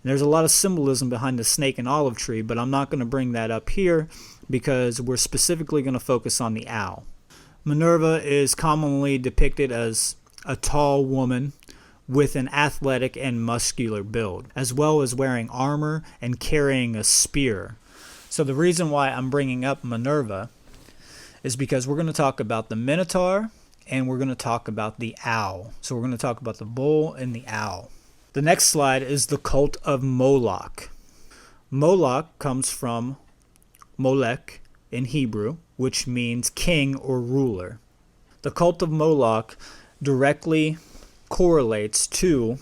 There's a lot of symbolism behind the snake and olive tree, but I'm not going to bring that up here because we're specifically going to focus on the owl. Minerva is commonly depicted as a tall woman with an athletic and muscular build, as well as wearing armor and carrying a spear. So the reason why I'm bringing up Minerva is because we're going to talk about the Minotaur and we're going to talk about the owl. So we're going to talk about the bull and the owl. The next slide is the Cult of Moloch. Moloch comes from Molech in Hebrew, which means king or ruler. The Cult of Moloch directly correlates to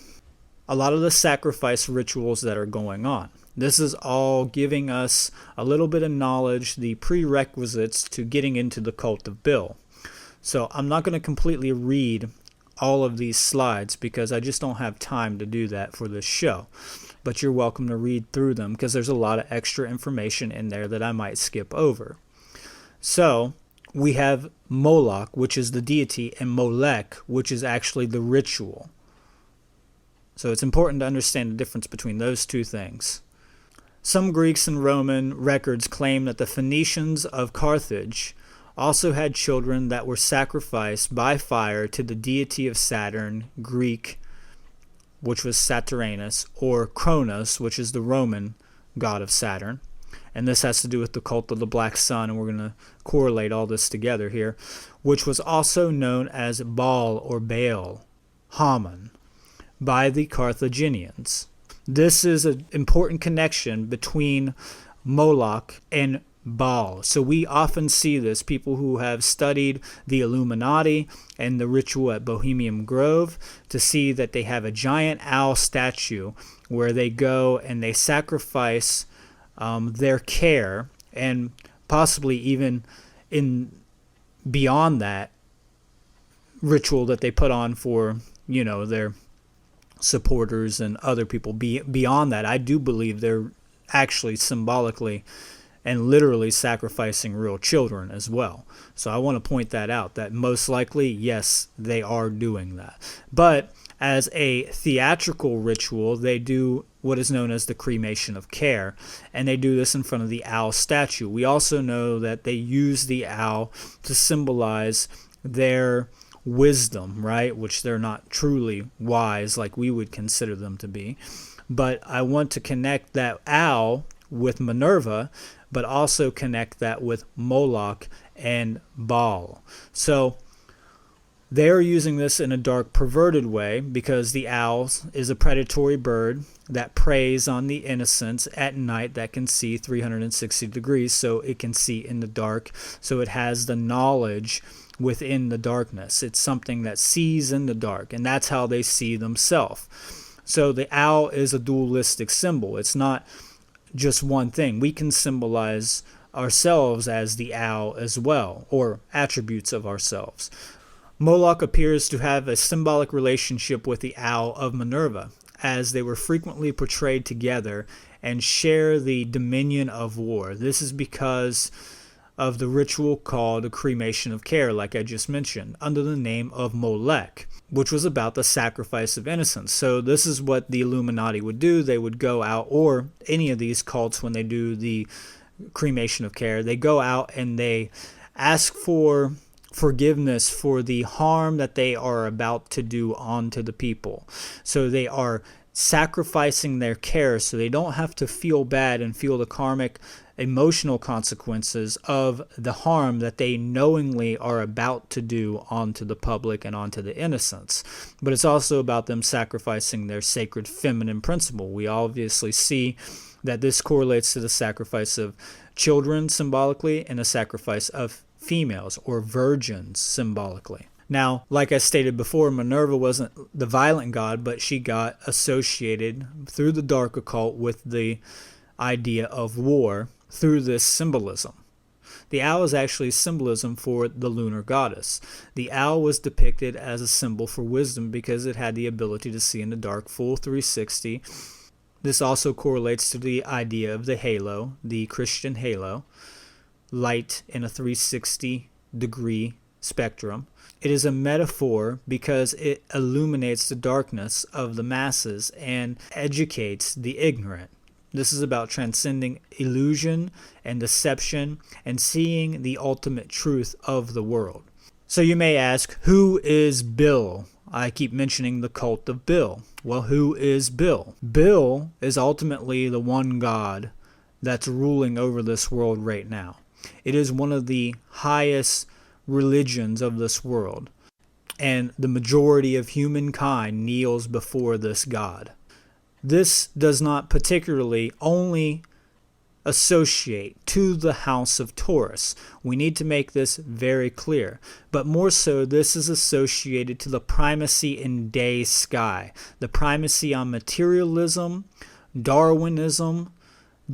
a lot of the sacrifice rituals that are going on. This is all giving us a little bit of knowledge, the prerequisites to getting into the Cult of Bill. So I'm not going to completely read all of these slides because I just don't have time to do that for this show. But you're welcome to read through them because there's a lot of extra information in there that I might skip over. So we have Moloch, which is the deity, and Molech, which is actually the ritual. So it's important to understand the difference between those two things. Some Greeks and Roman records claim that the Phoenicians of Carthage also had children that were sacrificed by fire to the deity of Saturn, Greek, which was Saturnus, or Kronos, which is the Roman god of Saturn. And this has to do with the cult of the Black Sun, and we're going to correlate all this together here, which was also known as Baal or Baal, Haman, by the Carthaginians. This is an important connection between Moloch and Baal. So we often see this, people who have studied the Illuminati and the ritual at Bohemian Grove, to see that they have a giant owl statue where they go and they sacrifice their care, and possibly even in beyond that ritual that they put on for, their supporters and other people. Beyond that, I do believe they're actually symbolically and literally sacrificing real children as well. So I want to point that out, that most likely, yes, they are doing that. But as a theatrical ritual, they do what is known as the Cremation of Care, and they do this in front of the owl statue. We also know that they use the owl to symbolize their wisdom, right? Which they're not truly wise like we would consider them to be. But I want to connect that owl with Minerva, but also connect that with Moloch and Baal. So they're using this in a dark, perverted way because the owl is a predatory bird that preys on the innocents at night that can see 360 degrees, so it can see in the dark. So it has the knowledge within the darkness. It's something that sees in the dark, and that's how they see themselves. So the owl is a dualistic symbol. It's not just one thing. We can symbolize ourselves as the owl as well, or attributes of ourselves. Moloch appears to have a symbolic relationship with the owl of Minerva, as they were frequently portrayed together and share the dominion of war. This is because of the ritual called the Cremation of Care, like I just mentioned, under the name of Molech, which was about the sacrifice of innocence. So this is what the Illuminati would do. They would go out, or any of these cults when they do the Cremation of Care, they go out and they ask for forgiveness for the harm that they are about to do onto the people. So they are sacrificing their care so they don't have to feel bad and feel the karmic emotional consequences of the harm that they knowingly are about to do onto the public and onto the innocents. But it's also about them sacrificing their sacred feminine principle. We obviously see that this correlates to the sacrifice of children symbolically and the sacrifice of females or virgins symbolically. Now, like I stated before, Minerva wasn't the violent god, but she got associated through the dark occult with the idea of war through this symbolism. The owl is actually symbolism for the lunar goddess. The owl was depicted as a symbol for wisdom because it had the ability to see in the dark full 360. This also correlates to the idea of the halo, the Christian halo, light in a 360 degree spectrum. It is a metaphor because it illuminates the darkness of the masses and educates the ignorant. This is about transcending illusion and deception and seeing the ultimate truth of the world. So you may ask, who is Bill? I keep mentioning the cult of Bill. Well, who is Bill? Bill is ultimately the one God that's ruling over this world right now. It is one of the highest religions of this world, and the majority of humankind kneels before this God. This does not particularly only associate to the house of Taurus. We need to make this very clear. But more so, this is associated to the primacy in day sky, the primacy on materialism, Darwinism,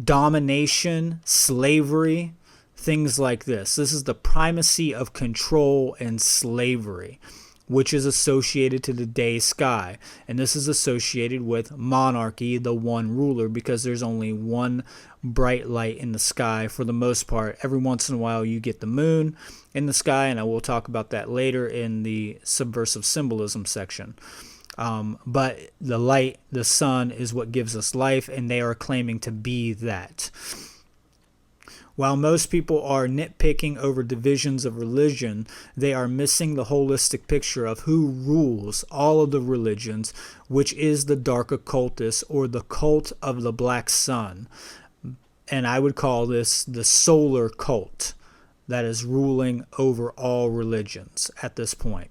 domination, slavery, things like this. This is the primacy of control and slavery, which is associated to the day sky. And this is associated with monarchy, the one ruler, because there's only one bright light in the sky for the most part. Every once in a while you get the moon in the sky, and I will talk about that later in the Subversive Symbolism section. But the light, the sun, is what gives us life, and they are claiming to be that. While most people are nitpicking over divisions of religion, they are missing the holistic picture of who rules all of the religions, which is the dark occultist or the cult of the black sun. And I would call this the solar cult that is ruling over all religions at this point.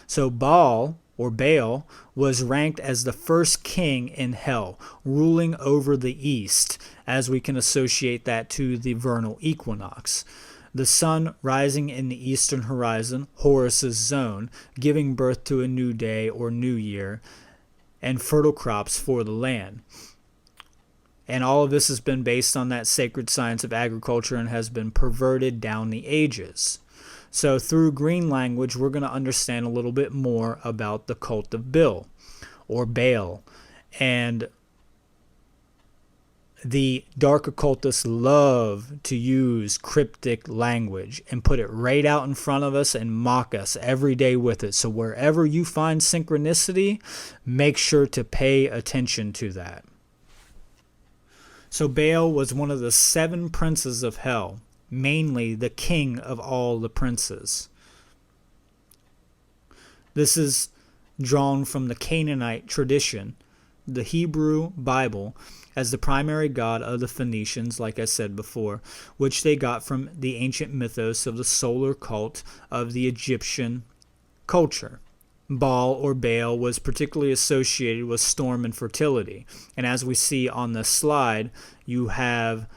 So Baal, or Baal, was ranked as the first king in hell, ruling over the east, as we can associate that to the vernal equinox. The sun rising in the eastern horizon, Horus's zone, giving birth to a new day or new year, and fertile crops for the land. And all of this has been based on that sacred science of agriculture and has been perverted down the ages. So through green language, we're going to understand a little bit more about the cult of Bill, or Baal. And the dark occultists love to use cryptic language and put it right out in front of us and mock us every day with it. So wherever you find synchronicity, make sure to pay attention to that. So Baal was one of the 7 princes of hell, mainly the king of all the princes. This is drawn from the Canaanite tradition, the Hebrew Bible, as the primary god of the Phoenicians, like I said before, which they got from the ancient mythos of the solar cult of the Egyptian culture. Baal, or Baal, was particularly associated with storm and fertility. And as we see on the slide, you have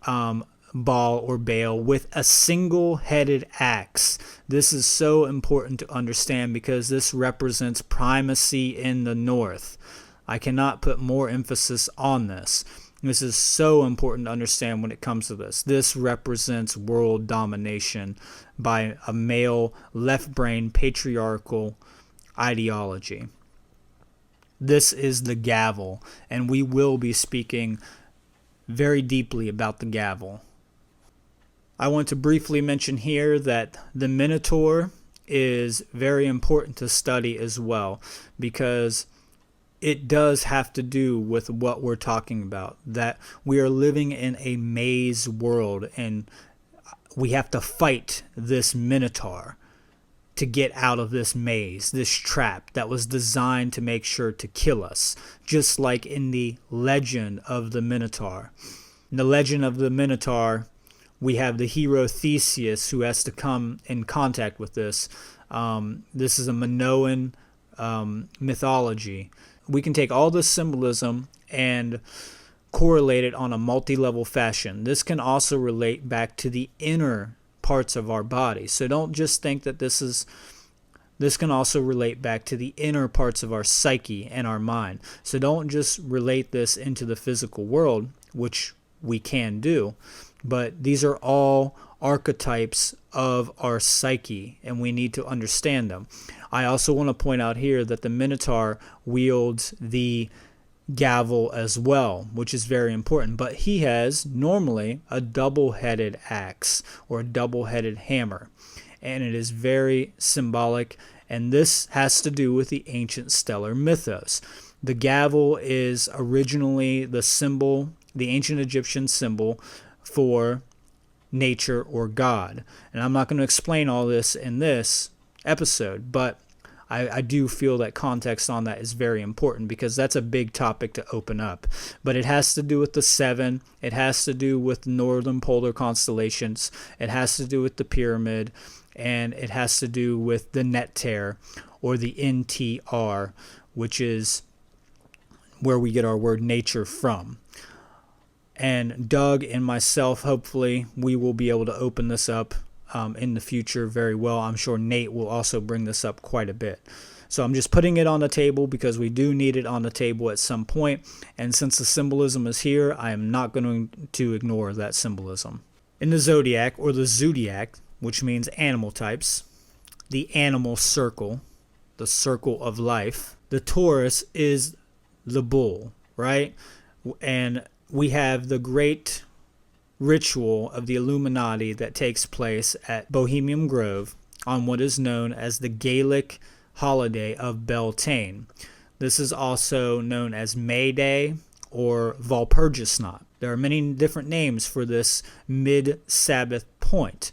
Baal, or Baal, with a single-headed axe. This is so important to understand because this represents primacy in the north. I cannot put more emphasis on this. This is so important to understand when it comes to this. This represents world domination by a male, left-brain, patriarchal ideology. This is the gavel, and we will be speaking very deeply about the gavel. I want to briefly mention here that the Minotaur is very important to study as well, because it does have to do with what we're talking about, that we are living in a maze world and we have to fight this Minotaur to get out of this maze, this trap that was designed to make sure to kill us, just like in the legend of the Minotaur. In the legend of the Minotaur, we have the hero Theseus who has to come in contact with this. This is a Minoan mythology. We can take all this symbolism and correlate it on a multi-level fashion. This can also relate back to the inner parts of our body. So don't just think that this can also relate back to the inner parts of our psyche and our mind. So don't just relate this into the physical world, which we can do, but these are all archetypes of our psyche, and we need to understand them. I also want to point out here that the Minotaur wields the gavel as well, which is very important, but he has normally a double-headed axe or a double-headed hammer, and it is very symbolic, and this has to do with the ancient stellar mythos. The gavel is originally the symbol, the ancient Egyptian symbol for nature or God, and I'm not going to explain all this in this episode, but I do feel that context on that is very important, because that's a big topic to open up. But it has to do with the seven. It has to do with northern polar constellations. It has to do with the pyramid. And it has to do with the Neter, or the NTR, which is where we get our word nature from. And Doug and myself, hopefully, we will be able to open this up in the future very well. I'm sure Nate will also bring this up quite a bit. So I'm just putting it on the table because we do need it on the table at some point. And since the symbolism is here, I am not going to ignore that symbolism. In the zodiac, or the zodiac, which means animal types, the animal circle, the circle of life, the Taurus is the bull, right? And we have the great ritual of the Illuminati that takes place at Bohemian Grove on what is known as the Gaelic holiday of Beltane. This is also known as May Day or Walpurgisnacht. There are many different names for this mid-Sabbath point,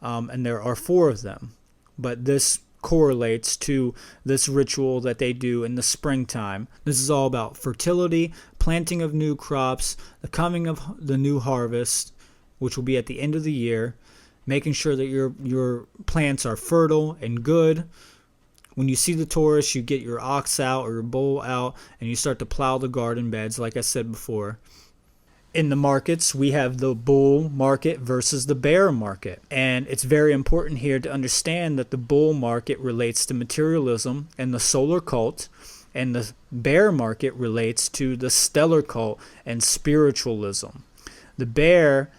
and there are 4 of them, but this correlates to this ritual that they do in the springtime. This is all about fertility, planting of new crops, the coming of the new harvest, which will be at the end of the year, making sure that your plants are fertile and good. When you see the Taurus, you get your ox out or your bull out, and you start to plow the garden beds, like I said before. In the markets, we have the bull market versus the bear market. And it's very important here to understand that the bull market relates to materialism and the solar cult, and the bear market relates to the stellar cult and spiritualism. The bear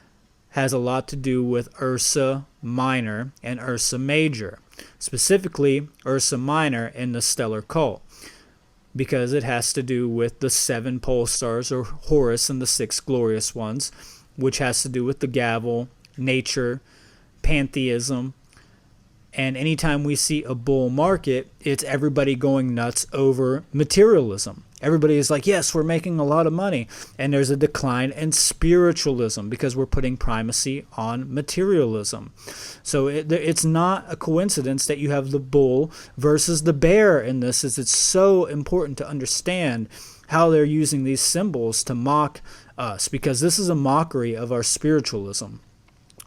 has a lot to do with Ursa Minor and Ursa Major, specifically Ursa Minor in the stellar cult, because it has to do with the 7 pole stars, or Horus and the 6 glorious ones, which has to do with the gavel, nature, pantheism. And anytime we see a bull market, it's everybody going nuts over materialism. Everybody is like, yes, we're making a lot of money. And there's a decline in spiritualism because we're putting primacy on materialism. So it's not a coincidence that you have the bull versus the bear in this. It's so important to understand how they're using these symbols to mock us, because this is a mockery of our spiritualism.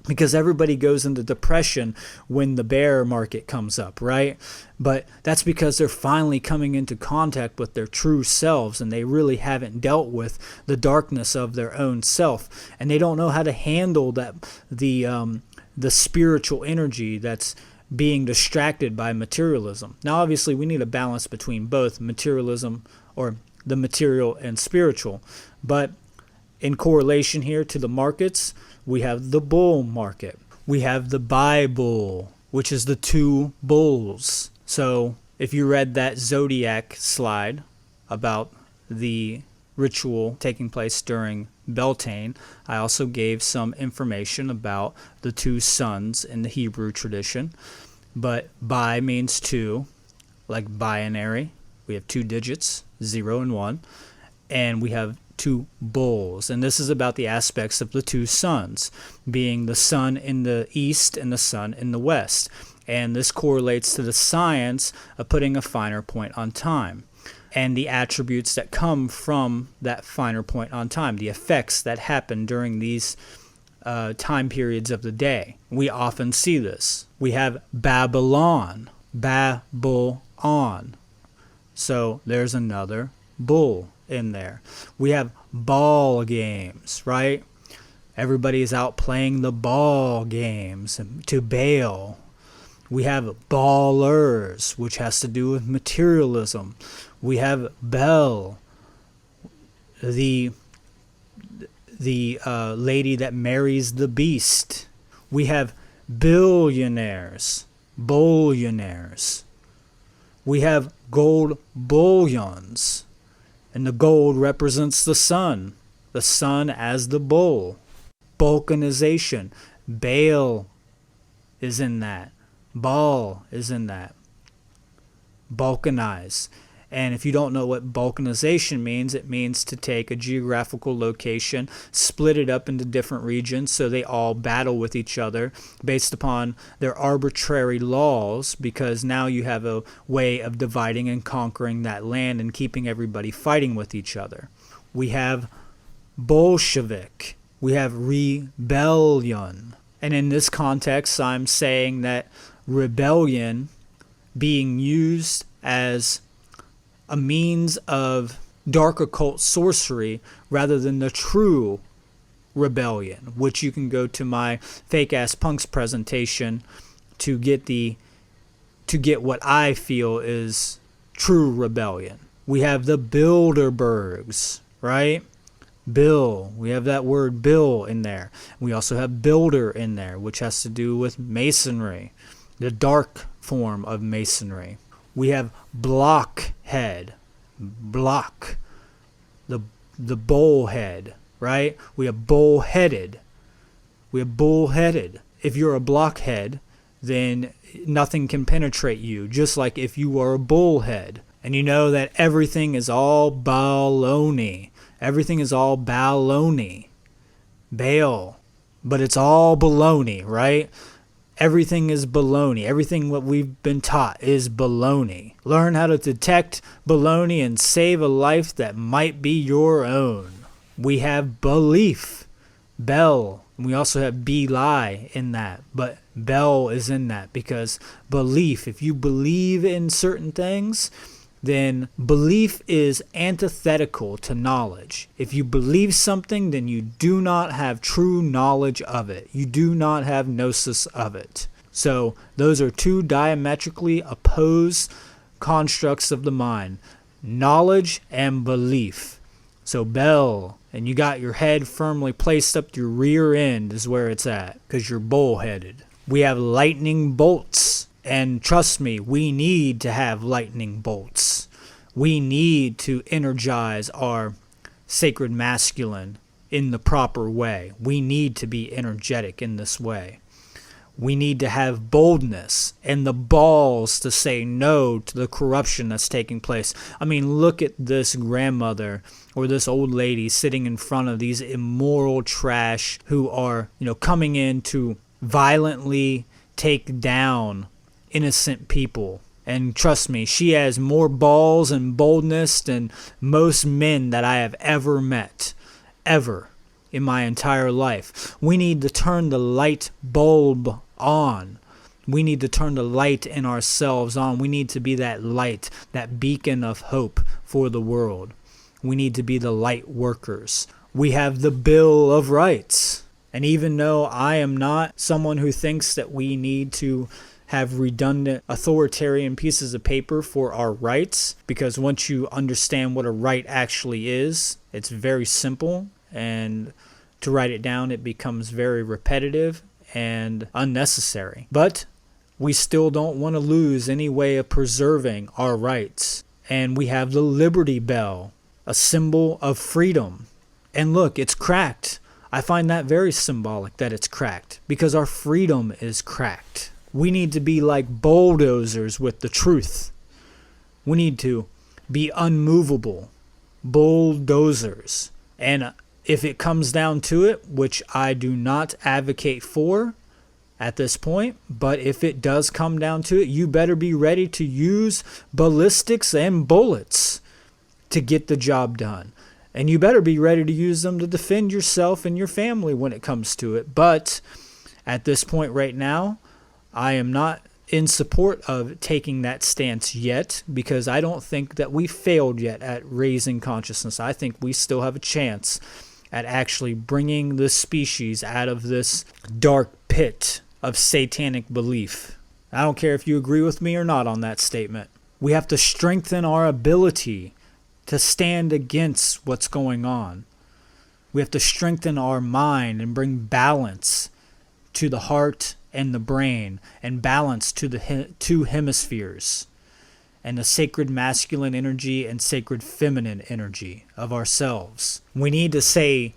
Because everybody goes into depression when the bear market comes up, right? But that's because they're finally coming into contact with their true selves, and they really haven't dealt with the darkness of their own self, and they don't know how to handle that the spiritual energy that's being distracted by materialism. Now, obviously, we need a balance between both materialism, or the material, and spiritual, but in correlation here to the markets, we have the bull market. We have the bi-bull, which is the 2 bulls. So if you read that zodiac slide about the ritual taking place during Beltane. I also gave some information about the two suns in the Hebrew tradition. But bi means two, like binary. We have two digits, 0 and 1. And we have two bulls. And this is about the aspects of the two suns, being the sun in the east and the sun in the west. And this correlates to the science of putting a finer point on time, and the attributes that come from that finer point on time, the effects that happen during these time periods of the day. We often see this. We have Babylon. So there's another bull in there. We have ball games, right? Everybody is out playing the ball games to Baal. We have ballers, which has to do with materialism. We have Bel, the lady that marries the beast. We have billionaires. We have gold bullions, and the gold represents the sun as the bull. Balkanization. Baal is in that. Baal is in that. Balkanize. And if you don't know what balkanization means, it means to take a geographical location, split it up into different regions so they all battle with each other based upon their arbitrary laws, because now you have a way of dividing and conquering that land and keeping everybody fighting with each other. We have Bolshevik. We have rebellion. And in this context, I'm saying that rebellion being used as a means of dark occult sorcery rather than the true rebellion, which you can go to my Fake Ass Punks presentation to get what I feel is true rebellion. We have the Bilderbergs, right? Bill. We have that word Bill in there. We also have builder in there, which has to do with masonry, the dark form of masonry. We have blockhead, block, the bullhead, right? We have bullheaded. If you're a blockhead, then nothing can penetrate you, just like if you are a bullhead. And you know that everything is all baloney. Everything is all baloney. Baal. But it's all baloney, right? Everything is baloney. Everything what we've been taught is baloney. Learn how to detect baloney and save a life that might be your own. We have belief, Bel. We also have Beli in that, but Bel is in that because belief, if you believe in certain things, then belief is antithetical to knowledge. If you believe something, then you do not have true knowledge of it. You do not have gnosis of it. So those are two diametrically opposed constructs of the mind, knowledge and belief. So Bel, and you got your head firmly placed up to your rear end is where it's at, because you're bullheaded. We have lightning bolts. And trust me, we need to have lightning bolts. We need to energize our sacred masculine in the proper way. We need to be energetic in this way. We need to have boldness and the balls to say no to the corruption that's taking place. I mean, look at this grandmother or this old lady sitting in front of these immoral trash who are, coming in to violently take down innocent people. And trust me, she has more balls and boldness than most men that I have ever met, ever in my entire life. We need to turn the light bulb on. We need to turn the light in ourselves on. We need to be that light, that beacon of hope for the world. We need to be the light workers. We have the Bill of Rights. And even though I am not someone who thinks that we need to have redundant authoritarian pieces of paper for our rights, because once you understand what a right actually is, it's very simple, and to write it down, it becomes very repetitive and unnecessary. But we still don't want to lose any way of preserving our rights. And we have the Liberty Bell. a symbol of freedom. And look, it's cracked. I find that very symbolic that it's cracked because our freedom is cracked. We need to be like bulldozers with the truth. We need to be unmovable bulldozers. And if it comes down to it, which I do not advocate for at this point, but if it does come down to it, you better be ready to use ballistics and bullets to get the job done. And you better be ready to use them to defend yourself and your family when it comes to it. But at this point right now, I am not in support of taking that stance yet because I don't think that we failed yet at raising consciousness. I think we still have a chance at actually bringing this species out of this dark pit of satanic belief. I don't care if you agree with me or not on that statement. We have to strengthen our ability to stand against what's going on. We have to strengthen our mind and bring balance to the heart and the brain, and balance to the two hemispheres, and the sacred masculine energy and sacred feminine energy of ourselves. We need to say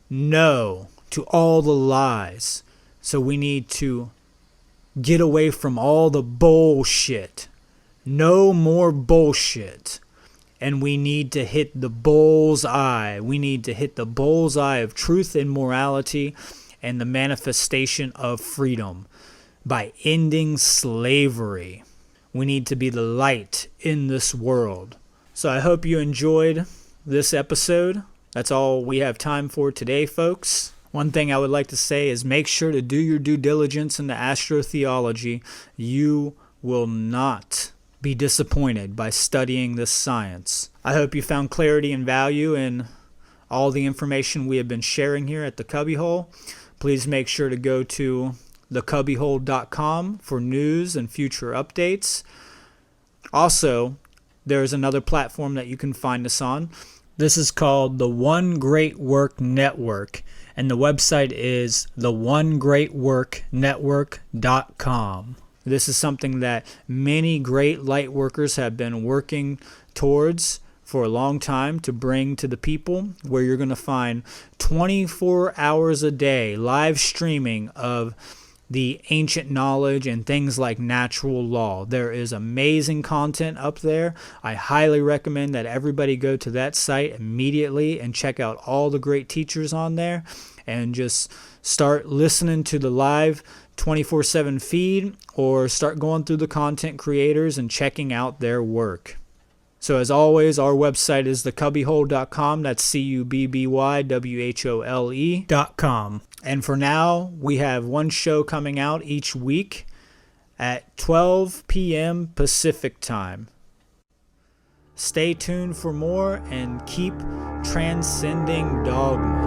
no to all the lies. So we need to get away from all the bullshit. No more bullshit. And we need to hit the bull's eye. We need to hit the bull's eye of truth and morality and the manifestation of freedom by ending slavery. We need to be the light in this world. So I hope you enjoyed this episode. That's all we have time for today, folks. One thing I would like to say is make sure to do your due diligence into astro-theology. You will not be disappointed by studying this science. I hope you found clarity and value in all the information we have been sharing here at the Cubbywhole. Please make sure to go to thecubbywhole.com for news and future updates. Also, there's another platform that you can find us on. This is called the One Great Work Network, and the website is theonegreatworknetwork.com. This is something that many great light workers have been working towards for a long time to bring to the people, where you're going to find 24 hours a day live streaming of the ancient knowledge and things like natural law. There is amazing content up there. I highly recommend that everybody go to that site immediately and check out all the great teachers on there and just start listening to the live 24/7 feed, or start going through the content creators and checking out their work. So as always, our website is thecubbywhole.com. That's CUBBYWHOLE.com. And for now, we have one show coming out each week at 12 p.m. Pacific time. Stay tuned for more and keep transcending dogma.